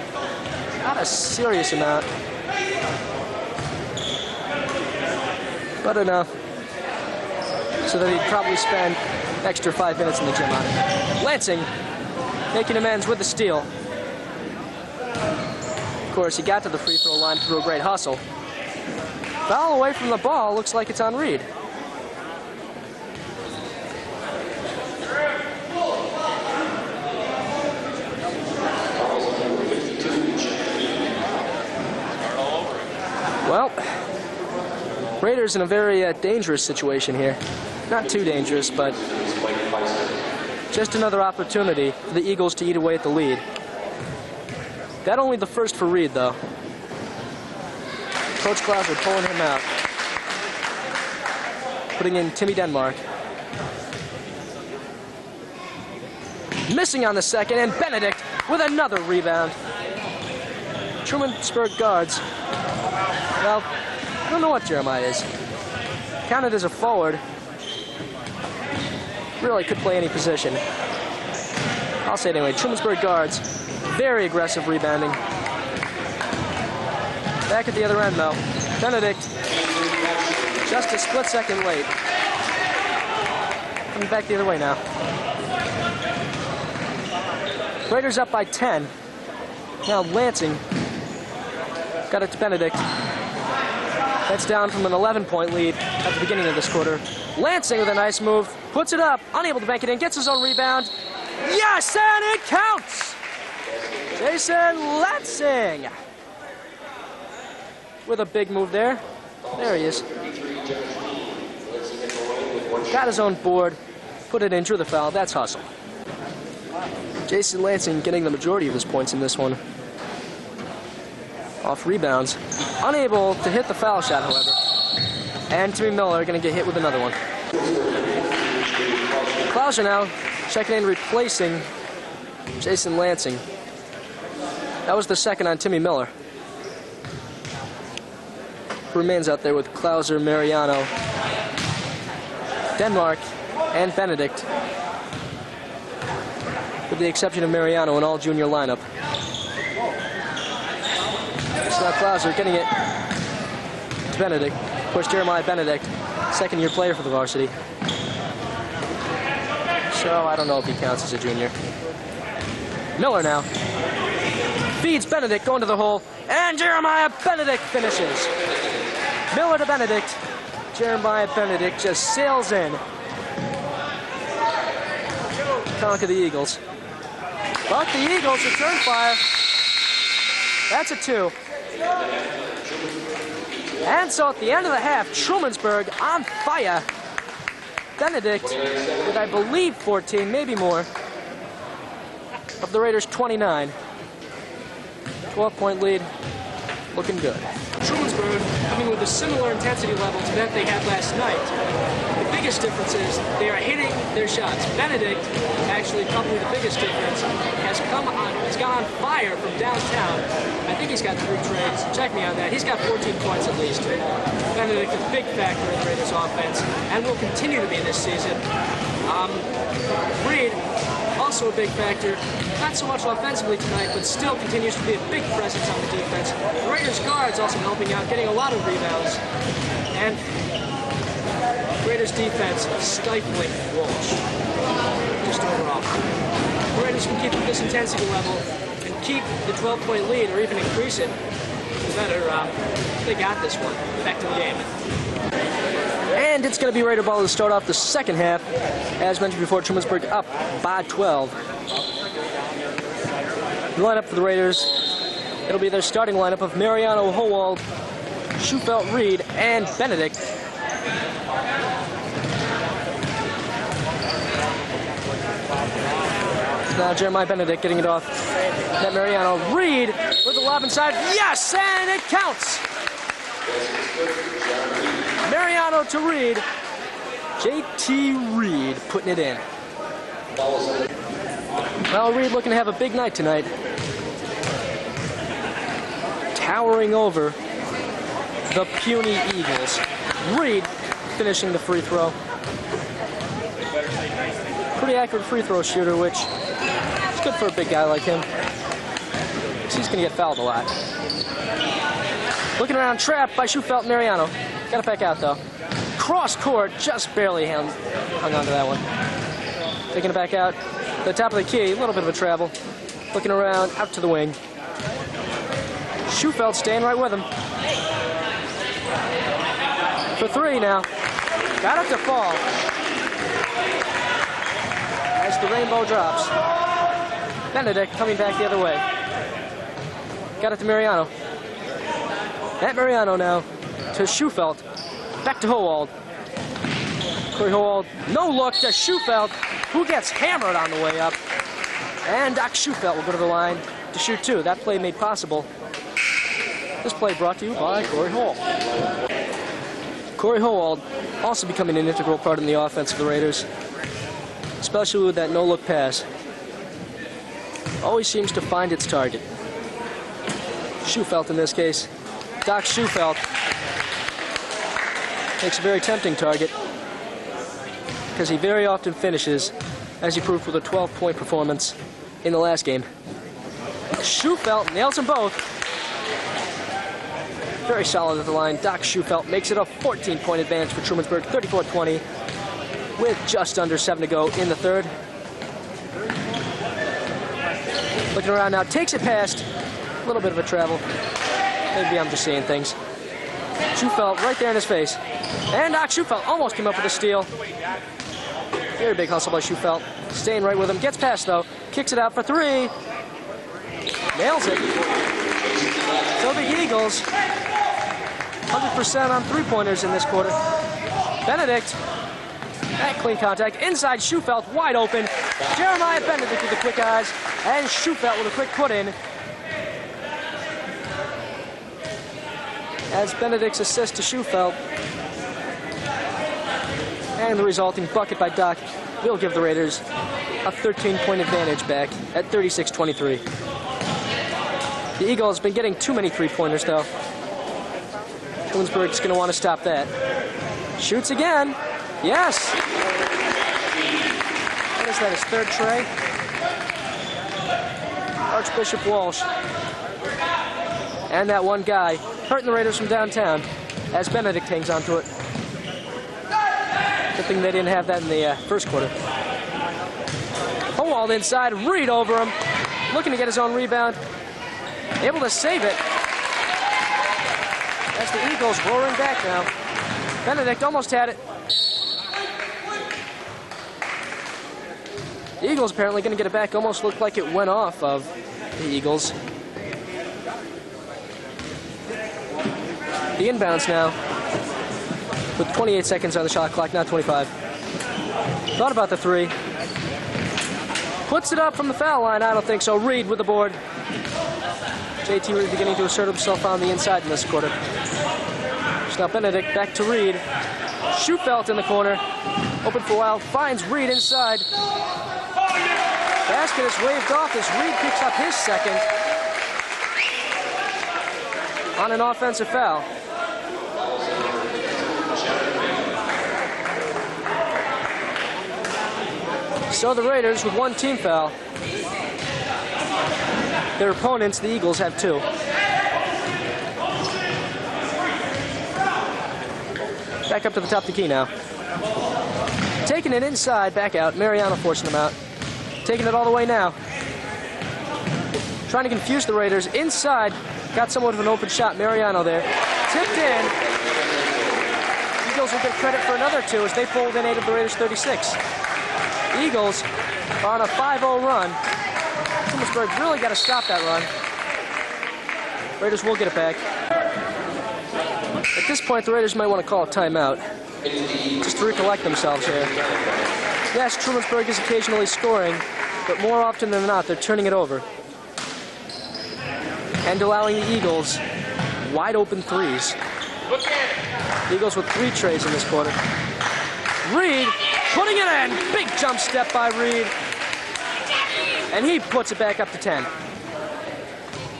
Not a serious amount, but enough so that he'd probably spend an extra 5 minutes in the gym on it. Lansing making amends with the steal. Of course, he got to the free throw line through a great hustle. Foul away from the ball, looks like it's on Reed. Well, Raiders in a very dangerous situation here. Not too dangerous, but just another opportunity for the Eagles to eat away at the lead. That only the first for Reed, though. Coach Klauser pulling him out. Putting in Timmy Denmark. Missing on the second, and Benedict with another rebound. Trumansburg guards. Well, I don't know what Jeremiah is. Counted as a forward. Really could play any position. I'll say it anyway. Trumansburg guards. Very aggressive rebounding. Back at the other end, though. Benedict, just a split second late. Coming back the other way now. Raiders up by 10. Now Lansing got it to Benedict. That's down from an 11-point lead at the beginning of this quarter. Lansing with a nice move, puts it up, unable to bank it in, gets his own rebound. Yes, and it counts! Jason Lansing with a big move there. There he is. Got his own board, put it in, drew the foul. That's hustle. Jason Lansing getting the majority of his points in this one. Off rebounds. Unable to hit the foul shot, however. And Timmy Miller going to get hit with another one. Klauser now checking in, replacing Jason Lansing. That was the second on Timmy Miller. Who remains out there with Klauser, Mariano, Denmark, and Benedict. With the exception of Mariano, an all-junior lineup. So now Klauser getting it to Benedict. Of course, Jeremiah Benedict, second-year player for the varsity. So I don't know if he counts as a junior. Miller now. Feeds Benedict, going to the hole, and Jeremiah Benedict finishes. Miller to Benedict. Jeremiah Benedict just sails in. Conquer the Eagles. But the Eagles return fire. That's a 2. And so at the end of the half, Trumansburg on fire. Benedict with, I believe, 14, maybe more, of the Raiders' 29. 12-point lead, looking good.
Trumansburg coming with a similar intensity level to that they had last night. The biggest difference is they are hitting their shots. Benedict, actually probably the biggest difference, has gone on fire from downtown. I think he's got 3 trades. Check me on that. He's got 14 points at least. Benedict, a big factor in the Raiders' offense, and will continue to be this season. Reed, also a big factor. Not so much offensively tonight, but still continues to be a big presence on the defense. The Raiders guards also helping out, getting a lot of rebounds. And Raiders defense stifling Walsh. Just overall. The Raiders can keep this intensity level and keep the 12-point lead or even increase it. Better, they got this one. Back to the game.
And it's going to be Raider ball to start off the second half. As mentioned before, Trumansburg up by 12. The lineup for the Raiders, it'll be their starting lineup of Mariano, Howald, Schufelt, Reed, and Benedict. Now Jeremiah Benedict getting it off. Net Mariano. Reed with the lob inside. Yes, and it counts. Mariano to Reed. JT Reed putting it in. Well, Reed looking to have a big night tonight. Towering over the puny Eagles. Reed finishing the free throw. Pretty accurate free throw shooter, which is good for a big guy like him. He's going to get fouled a lot. Looking around, trapped by Schufelt Mariano. Got it back out, though. Cross court, just barely hung on to that one. Taking it back out. The top of the key, a little bit of a travel. Looking around, out to the wing. Schufelt staying right with him. For three now. Got it to fall. As the rainbow drops. Benedict coming back the other way. Got it to Mariano. At Mariano now to Schufelt. Back to Howald. Corey Howald, no look to Schufelt, who gets hammered on the way up. And Doc Schufelt will go to the line to shoot two. That play made possible. This play brought to you by Corey Howald. Corey Howald also becoming an integral part in the offense of the Raiders, especially with that no-look pass. Always seems to find its target. Schufelt in this case. Doc Schufelt makes a very tempting target because he very often finishes, as he proved with a 12-point performance in the last game. Schufelt nails them both. Very solid at the line. Doc Schufelt makes it a 14-point advantage for Trumansburg, 34-20, with just under 7 to go in the third. Looking around now, takes it past. A little bit of a travel. Maybe I'm just seeing things. Schufelt right there in his face. And Doc Schufelt almost came up with a steal. Very big hustle by Schufelt. Staying right with him. Gets past, though. Kicks it out for three. Nails it. So the Eagles, 100% on three-pointers in this quarter. Benedict. That clean contact. Inside Schufelt, wide open. Jeremiah Benedict with the quick eyes. And Schufelt with a quick put-in. As Benedict's assist to Schufelt. And the resulting bucket by Doc will give the Raiders a 13-point advantage back at 36-23. The Eagles have been getting too many three-pointers, though. Trumansburg's going to want to stop that. Shoots again. Yes! What is that, his third tray? Archbishop Walsh. And that one guy hurting the Raiders from downtown as Benedict hangs onto it. Good thing they didn't have that in the first quarter. Howald inside, Reed over him. Looking to get his own rebound. Able to save it. As the Eagles roaring back now. Benedict almost had it. The Eagles apparently going to get it back. Almost looked like it went off of the Eagles. The inbounds now. With 28 seconds on the shot clock, not 25. Thought about the three. Puts it up from the foul line. I don't think so. Reed with the board. JT Reed beginning to assert himself on the inside in this quarter. So now Benedict back to Reed. Schufelt in the corner. Open for Wild. Finds Reed inside. Basket is waved off as Reed picks up his second on an offensive foul. So the Raiders with one team foul. Their opponents, the Eagles, have two. Back up to the top of the key now. Taking it inside, back out. Mariano forcing them out. Taking it all the way now. Trying to confuse the Raiders. Inside, got somewhat of an open shot. Mariano there. Tipped in. Eagles will get credit for another 2 as they fold in 8 of the Raiders' 36. Eagles are on a 5-0 run. Trumansburg really got to stop that run. Raiders will get it back. At this point, the Raiders might want to call a timeout, just to recollect themselves here. Yes, Trumansburg is occasionally scoring, but more often than not, they're turning it over and allowing the Eagles wide open threes. Eagles with 3 trays in this quarter. Reed putting it in. Big jump step by Reed. And he puts it back up to 10.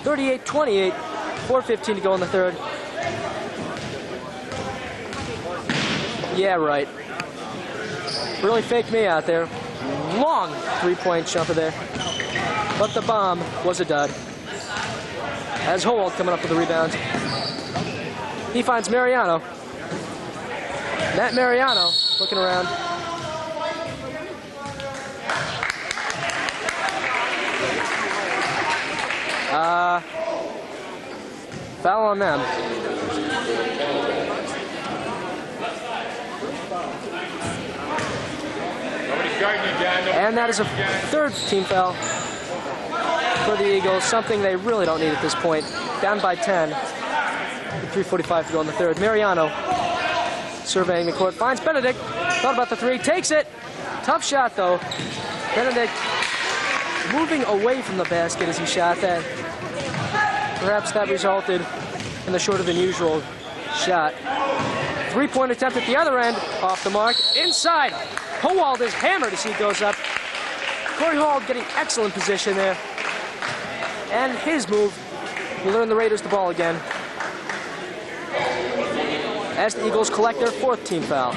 38-28, 4:15 to go in the third. Yeah, right. Really faked me out there. Long 3-point jumper there. But the bomb was a dud. As Howald coming up with the rebound. He finds Mariano. Matt Mariano looking around. Foul on them. And that is a 3rd team foul for the Eagles, something they really don't need at this point. Down by 10, with 3:45 to go in the third. Mariano surveying the court, finds Benedict, thought about the 3, takes it. Tough shot though. Benedict moving away from the basket as he shot that. Perhaps that resulted in the shorter than usual shot. 3-point attempt at the other end, off the mark, inside. Howald is hammered as he goes up. Corey Howald getting excellent position there. And his move will earn the Raiders the ball again, as the Eagles collect their 4th team foul.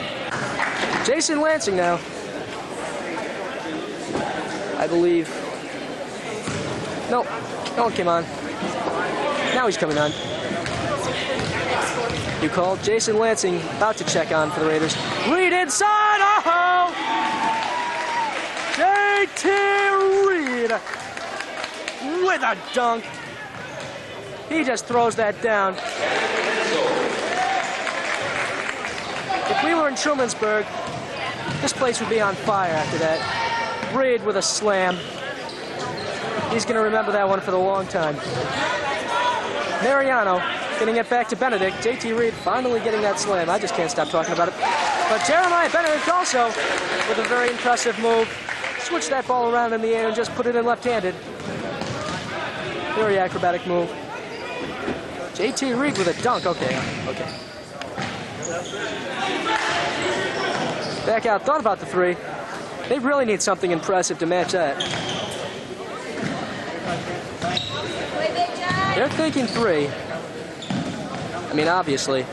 Jason Lansing now, I believe. No one came on. Now he's coming on. You called Jason Lansing, about to check on for the Raiders. Reed inside, oh! J.T. Reed with a dunk. He just throws that down. If we were in Trumansburg, this place would be on fire after that. Reed with a slam. He's going to remember that one for the long time. Mariano getting it back to Benedict. J.T. Reed finally getting that slam. I just can't stop talking about it. But Jeremiah Benedict also with a very impressive move. Switched that ball around in the air and just put it in left-handed. Very acrobatic move. J.T. Reed with a dunk. Okay. Back out. Thought about the 3. They really need something impressive to match that. They're thinking 3. I mean, obviously.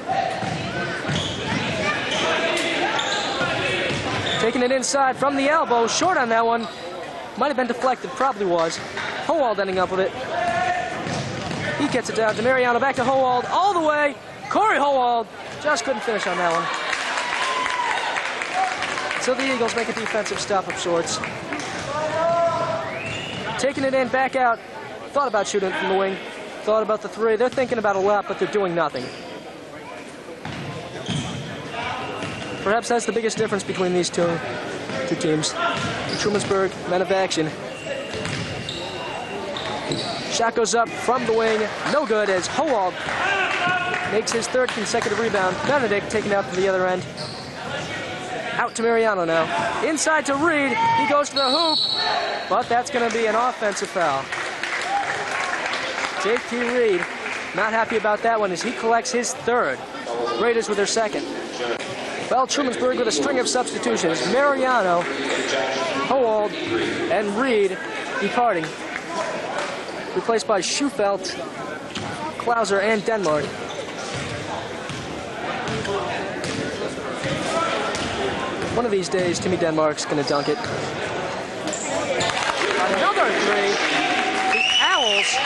Taking it inside from the elbow. Short on that one. Might have been deflected. Probably was. Howald ending up with it. He gets it down to Mariano. Back to Howald. All the way. Corey Howald just couldn't finish on that one. So the Eagles make a defensive stop of sorts. Taking it in, back out. Thought about shooting it from the wing. Thought about the 3. They're thinking about a lot, but they're doing nothing. Perhaps that's the biggest difference between these two teams. Trumansburg, men of action. Shot goes up from the wing. No good as Howald makes his 3rd consecutive rebound. Benedict taken out to the other end. Out to Mariano now. Inside to Reed. He goes to the hoop. But that's going to be an offensive foul. J.T. Reed not happy about that one as he collects his 3rd. Raiders with their 2nd. Well, Trumansburg with a string of substitutions. Mariano, Howald, and Reed departing. Replaced by Schufelt, Klauser, and Denmark. One of these days, Timmy Denmark's going to dunk it. Another 3. The Owls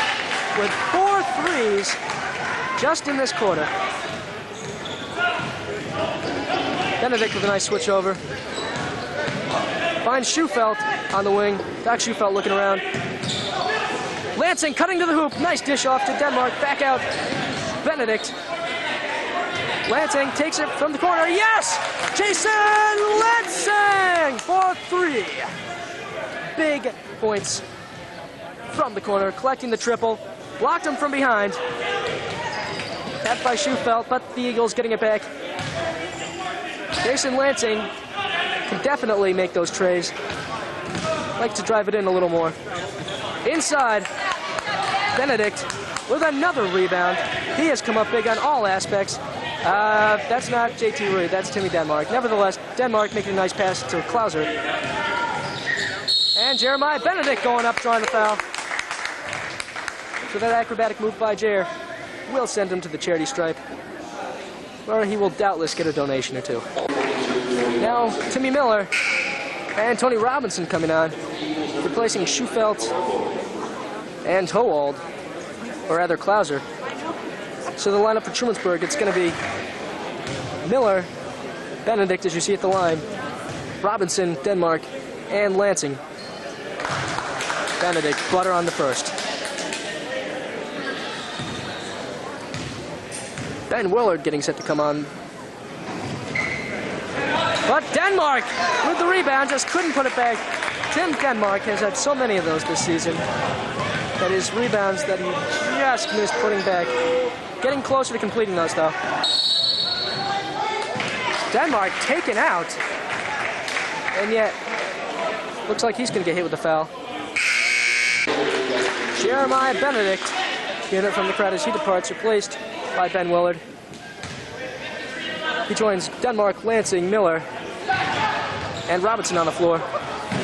with 4 threes just in this quarter. Benedict with a nice switch over. Finds Schufelt on the wing. Back Schufelt looking around. Lansing cutting to the hoop. Nice dish off to Denmark. Back out. Benedict. Lansing takes it from the corner. Yes! Jason Lansing for 3. Big points from the corner, collecting the triple. Blocked him from behind. Tapped by Schufelt, but the Eagles getting it back. Jason Lansing can definitely make those trays. Like to drive it in a little more. Inside, Benedict with another rebound. He has come up big on all aspects. That's not JT Reed, that's Timmy Denmark. Nevertheless, Denmark making a nice pass to Klauser. And Jeremiah Benedict going up, drawing the foul. So that acrobatic move by Jer will send him to the charity stripe, where he will doubtless get a donation or two. Now, Timmy Miller and Tony Robinson coming on, replacing Schufelt and Howald, or rather Klauser. So the lineup for Trumansburg, it's going to be Miller, Benedict, as you see at the line, Robinson, Denmark, and Lansing. Benedict, butter on the first. Ben Willard getting set to come on. But Denmark with the rebound, just couldn't put it back. Tim Denmark has had so many of those this season. That is rebounds that he just missed putting back. Getting closer to completing those, though. Denmark taken out. And yet, looks like he's going to get hit with the foul. Jeremiah Benedict getting it from the crowd as he departs, replaced by Ben Willard. He joins Denmark, Lansing, Miller, and Robinson on the floor.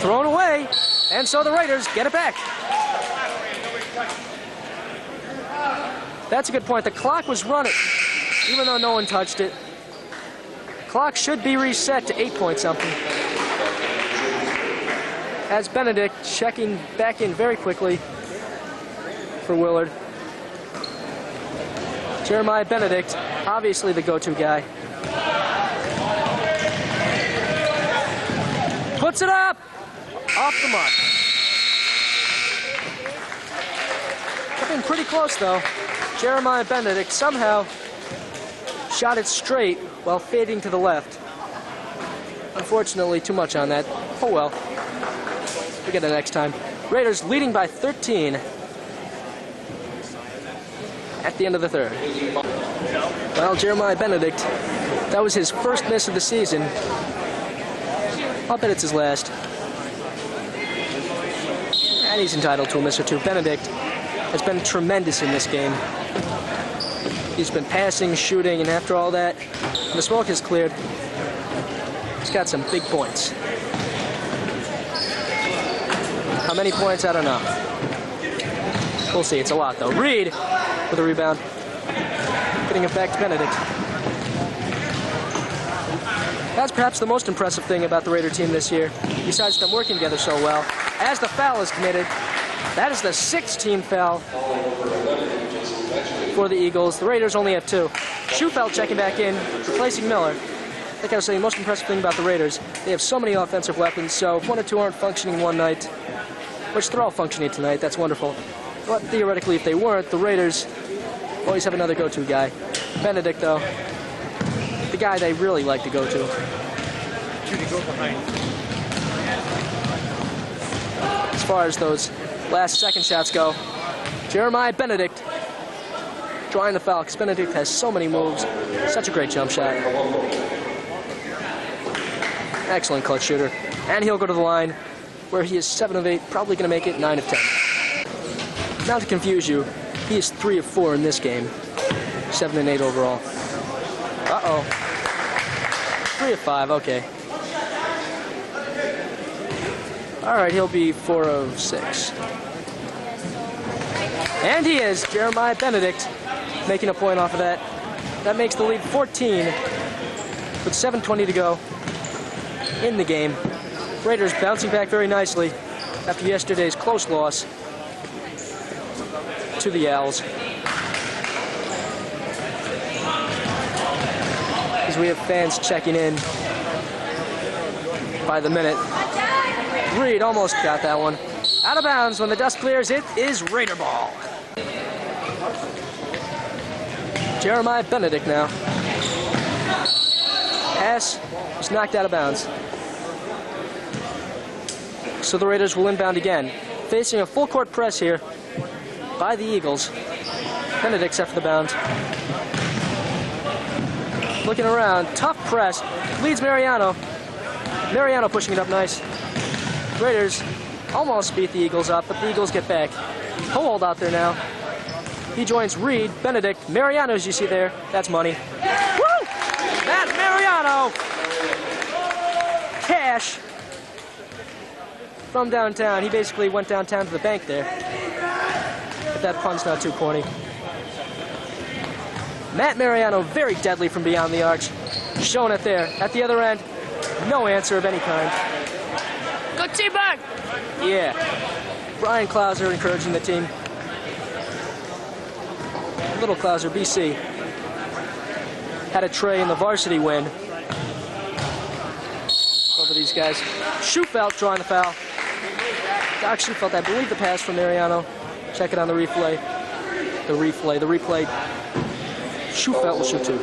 Thrown away, and so the Raiders get it back. That's a good point. The clock was running, even though no one touched it. Clock should be reset to 8 point something. As Benedict checking back in very quickly for Willard. Jeremiah Benedict, obviously the go-to guy. Puts it up! Off the mark. Been pretty close, though. Jeremiah Benedict somehow shot it straight while fading to the left. Unfortunately, too much on that. Oh well. We'll get it next time. Raiders leading by 13 at the end of the third. Well, Jeremiah Benedict, that was his first miss of the season. I'll bet it's his last. And he's entitled to a miss or two. Benedict has been tremendous in this game. He's been passing, shooting, and after all that, the smoke has cleared. He's got some big points. How many points? I don't know. We'll see. It's a lot, though. Reed with a rebound. Getting it back to Benedict. That's perhaps the most impressive thing about the Raider team this year, besides them working together so well. As the foul is committed, that is the 6th team foul for the Eagles. The Raiders only have 2. Schufelt checking back in, replacing Miller. Like I was saying, the most impressive thing about the Raiders, they have so many offensive weapons, so if 1 or 2 aren't functioning one night, which they're all functioning tonight, that's wonderful. But theoretically, if they weren't, the Raiders always have another go-to guy. Benedict, though, the guy they really like to go to. As far as those last second shots go, Jeremiah Benedict drawing the foul, because Benedict has so many moves. Such a great jump shot. Excellent clutch shooter. And he'll go to the line, where he is 7 of 8, probably going to make it 9 of 10. Not to confuse you, he is 3 of 4 in this game. 7 and 8 overall. Uh-oh. 3 of 5, okay. All right, he'll be 4 of 6. And he is, Jeremiah Benedict, making a point off of that. That makes the lead 14 with 7:20 to go in the game. Raiders bouncing back very nicely after yesterday's close loss to the Owls. As we have fans checking in by the minute. Reed almost got that one. Out of bounds when the dust clears, it is Raider ball. Jeremiah Benedict now. Pass was knocked out of bounds. So the Raiders will inbound again. Facing a full court press here by the Eagles. Benedict's after the bound. Looking around, tough press, leads Mariano. Mariano pushing it up nice. Raiders almost beat the Eagles up, but the Eagles get back. Howald out there now. He joins Reed, Benedict, Mariano, as you see there. That's money. Woo! That's Mariano! Cash from downtown. He basically went downtown to the bank there. But that pun's not too corny. Matt Mariano, very deadly from beyond the arch. Showing it there. At the other end, no answer of any kind.
Good team back!
Yeah. Brian Klauser encouraging the team. Little Klauser, BC. Had a tray in the varsity win over these guys. Schufelt drawing the foul. Doc Schufelt, I believe the pass from Mariano. Check it on the replay. The replay. Schufelt will shoot two.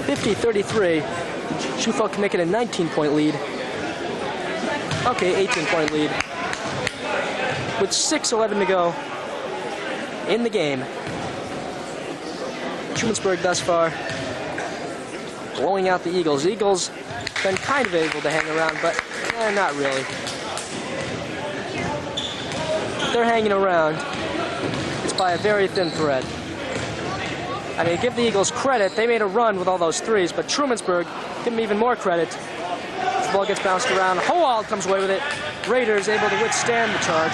50-33. Schufelt can make it a 19-point lead. Okay, 18-point lead. With 6:11 to go in the game. Trumansburg thus far blowing out the Eagles. Eagles been kind of able to hang around, but not really. They're hanging around. It's by a very thin thread. I mean, give the Eagles credit. They made a run with all those threes, but Trumansburg, give them even more credit. The ball gets bounced around. Howald comes away with it. Raiders able to withstand the charge.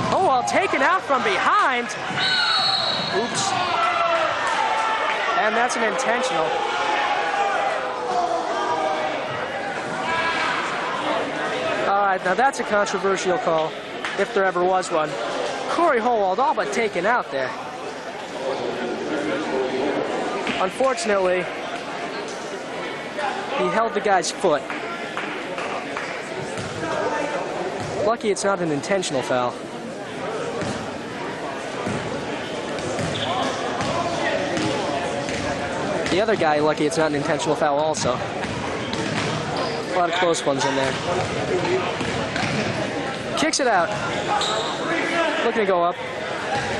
Howald taken out from behind. Oops. And that's an intentional. All right, now that's a controversial call, if there ever was one. Corey Howald all but taken out there. Unfortunately, he held the guy's foot. Lucky it's not an intentional foul. The other guy, lucky it's not an intentional foul also. A lot of close ones in there. Kicks it out. Looking to go up.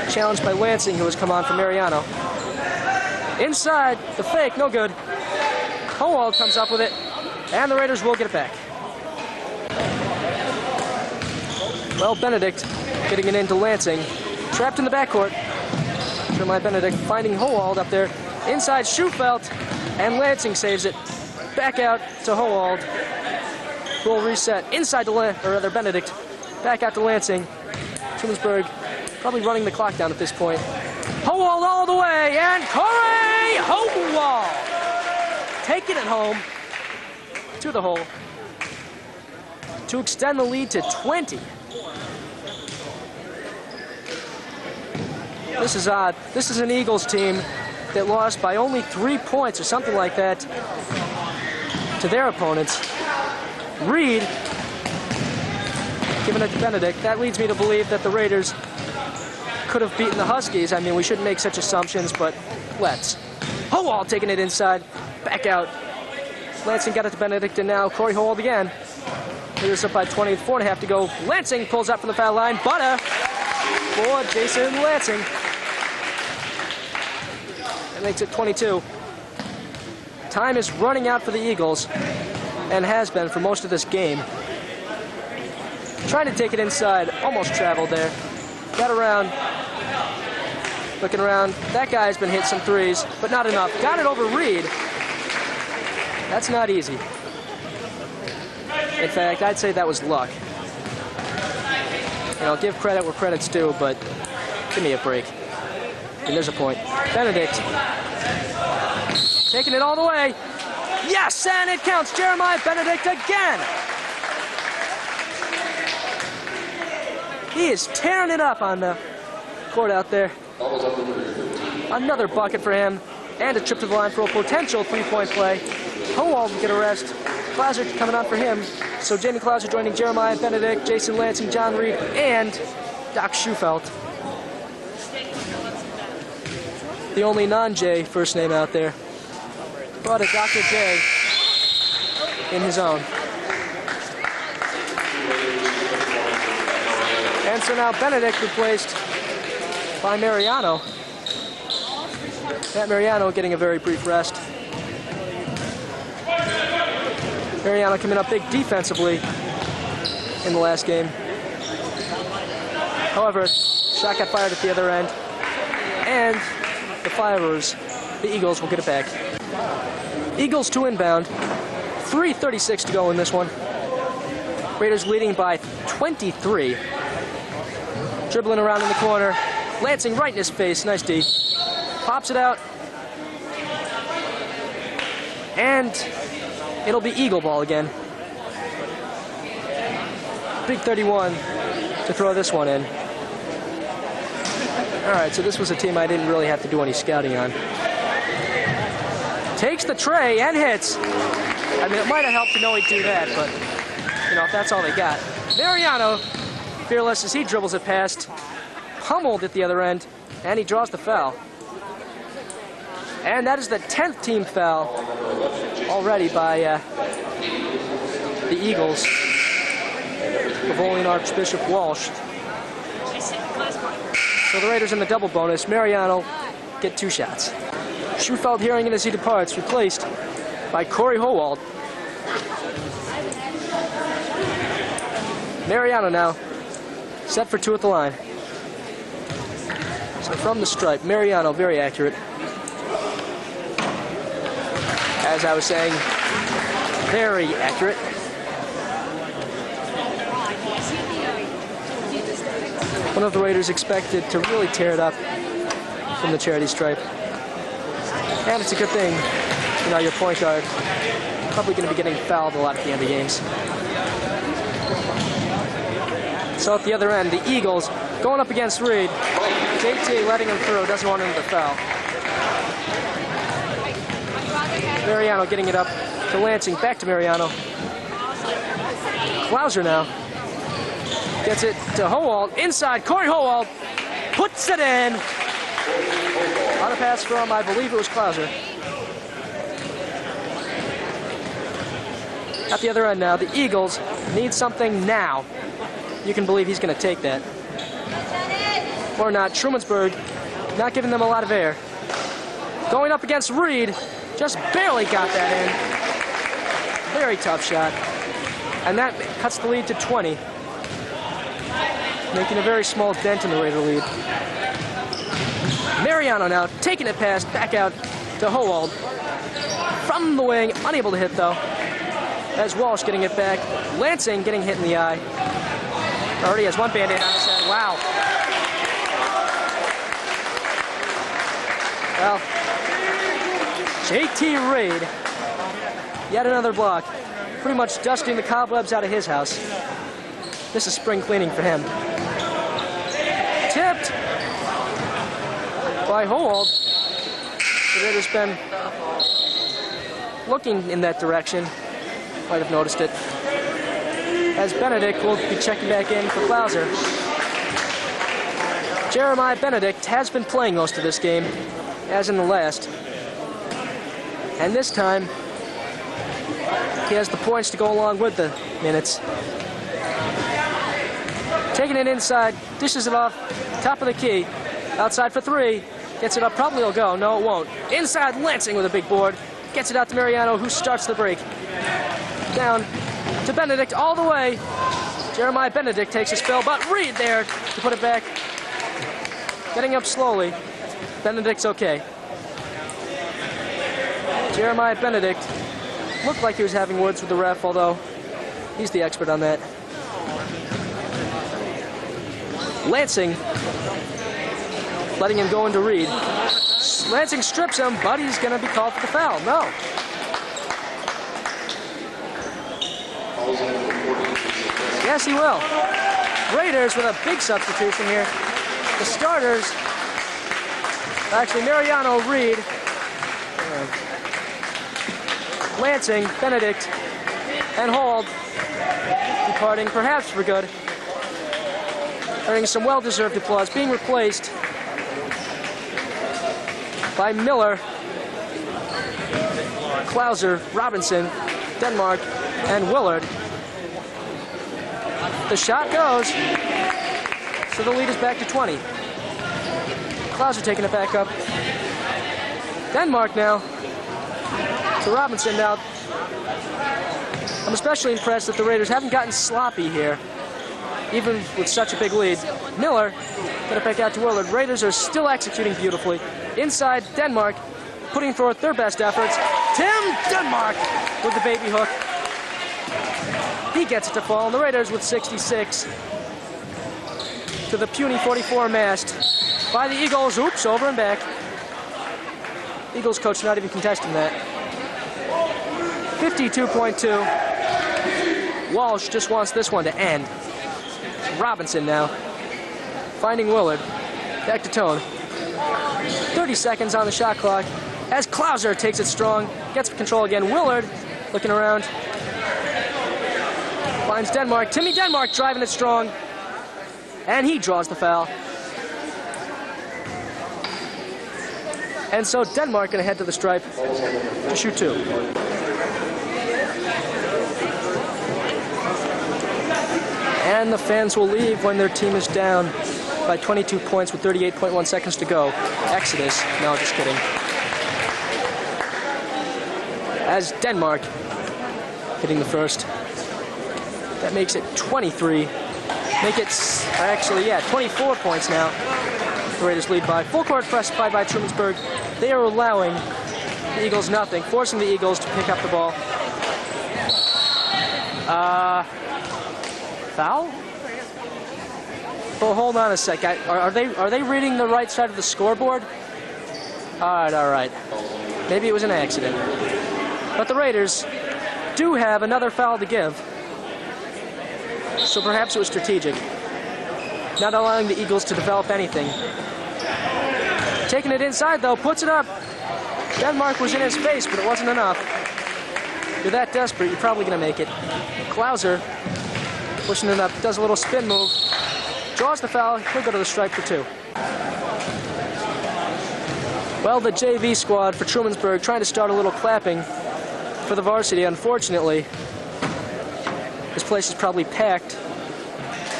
Challenged by Lansing, who has come on for Mariano. Inside, the fake, no good. Howald comes up with it, and the Raiders will get it back. Well, Benedict getting it into Lansing. Trapped in the backcourt. Jeremiah Benedict finding Howald up there. Inside Schufelt, and Lansing saves it. Back out to Howald. Roll reset inside to Benedict. Back out to Lansing. Trumansburg probably running the clock down at this point. Howald all the way, and Corey Howald taking it home to the hole to extend the lead to 20. This is odd. This is an Eagles team that lost by only 3 points or something like that to their opponents. Reed giving it to Benedict. That leads me to believe that the Raiders could have beaten the Huskies. I mean, we shouldn't make such assumptions, but let's. Howald taking it inside, back out. Lansing got it to Benedict, and now Corey Howald again. Raiders up by 20, 4.5 to go. Lansing pulls up from the foul line. Butter for Jason Lansing. That makes it 22. Time is running out for the Eagles, and has been for most of this game. Trying to take it inside, almost traveled there. Got around, looking around. That guy's been hit some threes, but not enough. Got it over Reed. That's not easy. In fact, I'd say that was luck. You know, give credit where credit's due, but give me a break. And there's a point. Benedict taking it all the way. Yes, and it counts. Jeremiah Benedict again. He is tearing it up on the court out there. Another bucket for him, and a trip to the line for a potential three-point play. Howald will get a rest. Klauser coming on for him. So Jamie Klauser joining Jeremiah Benedict, Jason Lansing, John Reed, and Doc Schufelt. The only non-J first name out there. But a Dr. J. in his own. And so now Benedict replaced by Mariano. Matt Mariano getting a very brief rest. Mariano coming up big defensively in the last game. However, shot got fired at the other end, and the Flyers, the Eagles, will get it back. Eagles to inbound. 3:36 to go in this one. Raiders leading by 23. Dribbling around in the corner. Lansing right in his face. Nice D. Pops it out. And it'll be Eagle ball again. Big 31 to throw this one in. All right, so this was a team I didn't really have to do any scouting on. Takes the tray and hits. I mean, it might have helped to know he'd do that, but, you know, if that's all they got. Mariano, fearless as he dribbles it past, pummeled at the other end, and he draws the foul. And that is the 10th team foul already by the Eagles. Bavolian Archbishop Walsh. So the Raiders in the double bonus. Mariano get 2 shots. Schufeld hearing it as he departs, replaced by Corey Howald. Mariano now set for 2 at the line. So from the stripe, Mariano very accurate. As I was saying, very accurate. One of the Raiders expected to really tear it up from the charity stripe. And it's a good thing, you know, your point guard probably going to be getting fouled a lot at the end of games. So at the other end, the Eagles going up against Reed. JT letting him through, doesn't want him to foul. Mariano getting it up to Lansing, back to Mariano. Klauser now. Gets it to Howald, inside, Corey Howald puts it in. On a pass from, I believe it was Klauser. At the other end now, the Eagles need something now. You can believe he's going to take that. Or not, Trumansburg not giving them a lot of air. Going up against Reed, just barely got that in. Very tough shot. And that cuts the lead to 20. Making a very small dent in the Raider lead. Mariano now taking it past, back out to Howald. From the wing, unable to hit though. As Walsh getting it back. Lansing getting hit in the eye. Already has one band-aid on his head. Wow. Well, JT Reed, yet another block. Pretty much dusting the cobwebs out of his house. This is spring cleaning for him. Tipped by Howald. The Raiders been looking in that direction. Might have noticed it. As Benedict will be checking back in for Klauser. Jeremiah Benedict has been playing most of this game, as in the last. And this time, he has the points to go along with the minutes. Taking it inside, dishes it off, top of the key. Outside for 3, gets it up, probably will go, no it won't. Inside, Lansing with a big board. Gets it out to Mariano, who starts the break. Down to Benedict all the way. Jeremiah Benedict takes a spell, but Reed there to put it back. Getting up slowly. Benedict's okay. Jeremiah Benedict looked like he was having words with the ref, although he's the expert on that. Lansing letting him go into Reed. Lansing strips him, but he's going to be called for the foul. No. Yes, he will. Raiders with a big substitution here. The starters, actually Mariano, Reed, Lansing, Benedict, and Howald departing, perhaps for good. Earning some well-deserved applause, being replaced by Miller, Klauser, Robinson, Denmark, and Willard. The shot goes. So the lead is back to 20. Klauser taking it back up. Denmark now. To Robinson now. I'm especially impressed that the Raiders haven't gotten sloppy here, even with such a big lead. Miller, get it back out to Willard. Raiders are still executing beautifully. Inside, Denmark, putting forth their best efforts. Tim Denmark with the baby hook. He gets it to fall, and the Raiders with 66 to the puny 44 amassed by the Eagles. Oops, over and back. Eagles coach not even contesting that. 52.2. Walsh just wants this one to end. Robinson now, finding Willard. Back to Tone. 30 seconds on the shot clock as Klauser takes it strong, gets control again. Willard looking around, finds Denmark. Timmy Denmark driving it strong, and he draws the foul. And so Denmark gonna head to the stripe to shoot two. And the fans will leave when their team is down by 22 points with 38.1 seconds to go. Exodus. No, just kidding. As Denmark hitting the first. That makes it 23. Make it, actually, yeah, 24 points now. The Raiders lead by. Full court press by Trumansburg. They are allowing the Eagles nothing, forcing the Eagles to pick up the ball. Foul? Oh, hold on a sec. Are they reading the right side of the scoreboard? All right. Maybe it was an accident. But the Raiders do have another foul to give. So perhaps it was strategic. Not allowing the Eagles to develop anything. Taking it inside, though, puts it up. Denmark was in his face, but it wasn't enough. You're that desperate, you're probably going to make it. Klauser pushing it up, does a little spin move, draws the foul. He'll go to the stripe for two. Well, the JV squad for Trumansburg trying to start a little clapping for the varsity. Unfortunately, this place is probably packed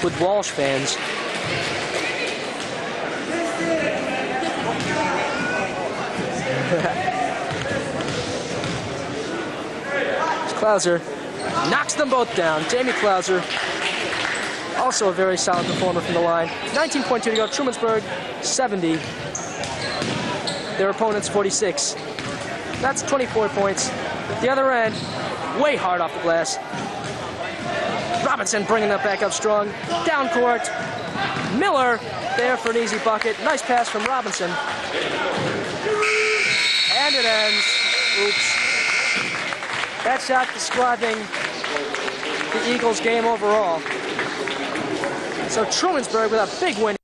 with Walsh fans. Klauser knocks them both down. Jamie Klauser, also a very solid performer from the line. 19.2 to go. Trumansburg, 70. Their opponents, 46. That's 24 points. The other end, way hard off the glass. Robinson bringing that back up strong. Down court. Miller there for an easy bucket. Nice pass from Robinson. And it ends. Oops. That shot describing the Eagles' game overall. So Trumansburg with a big win.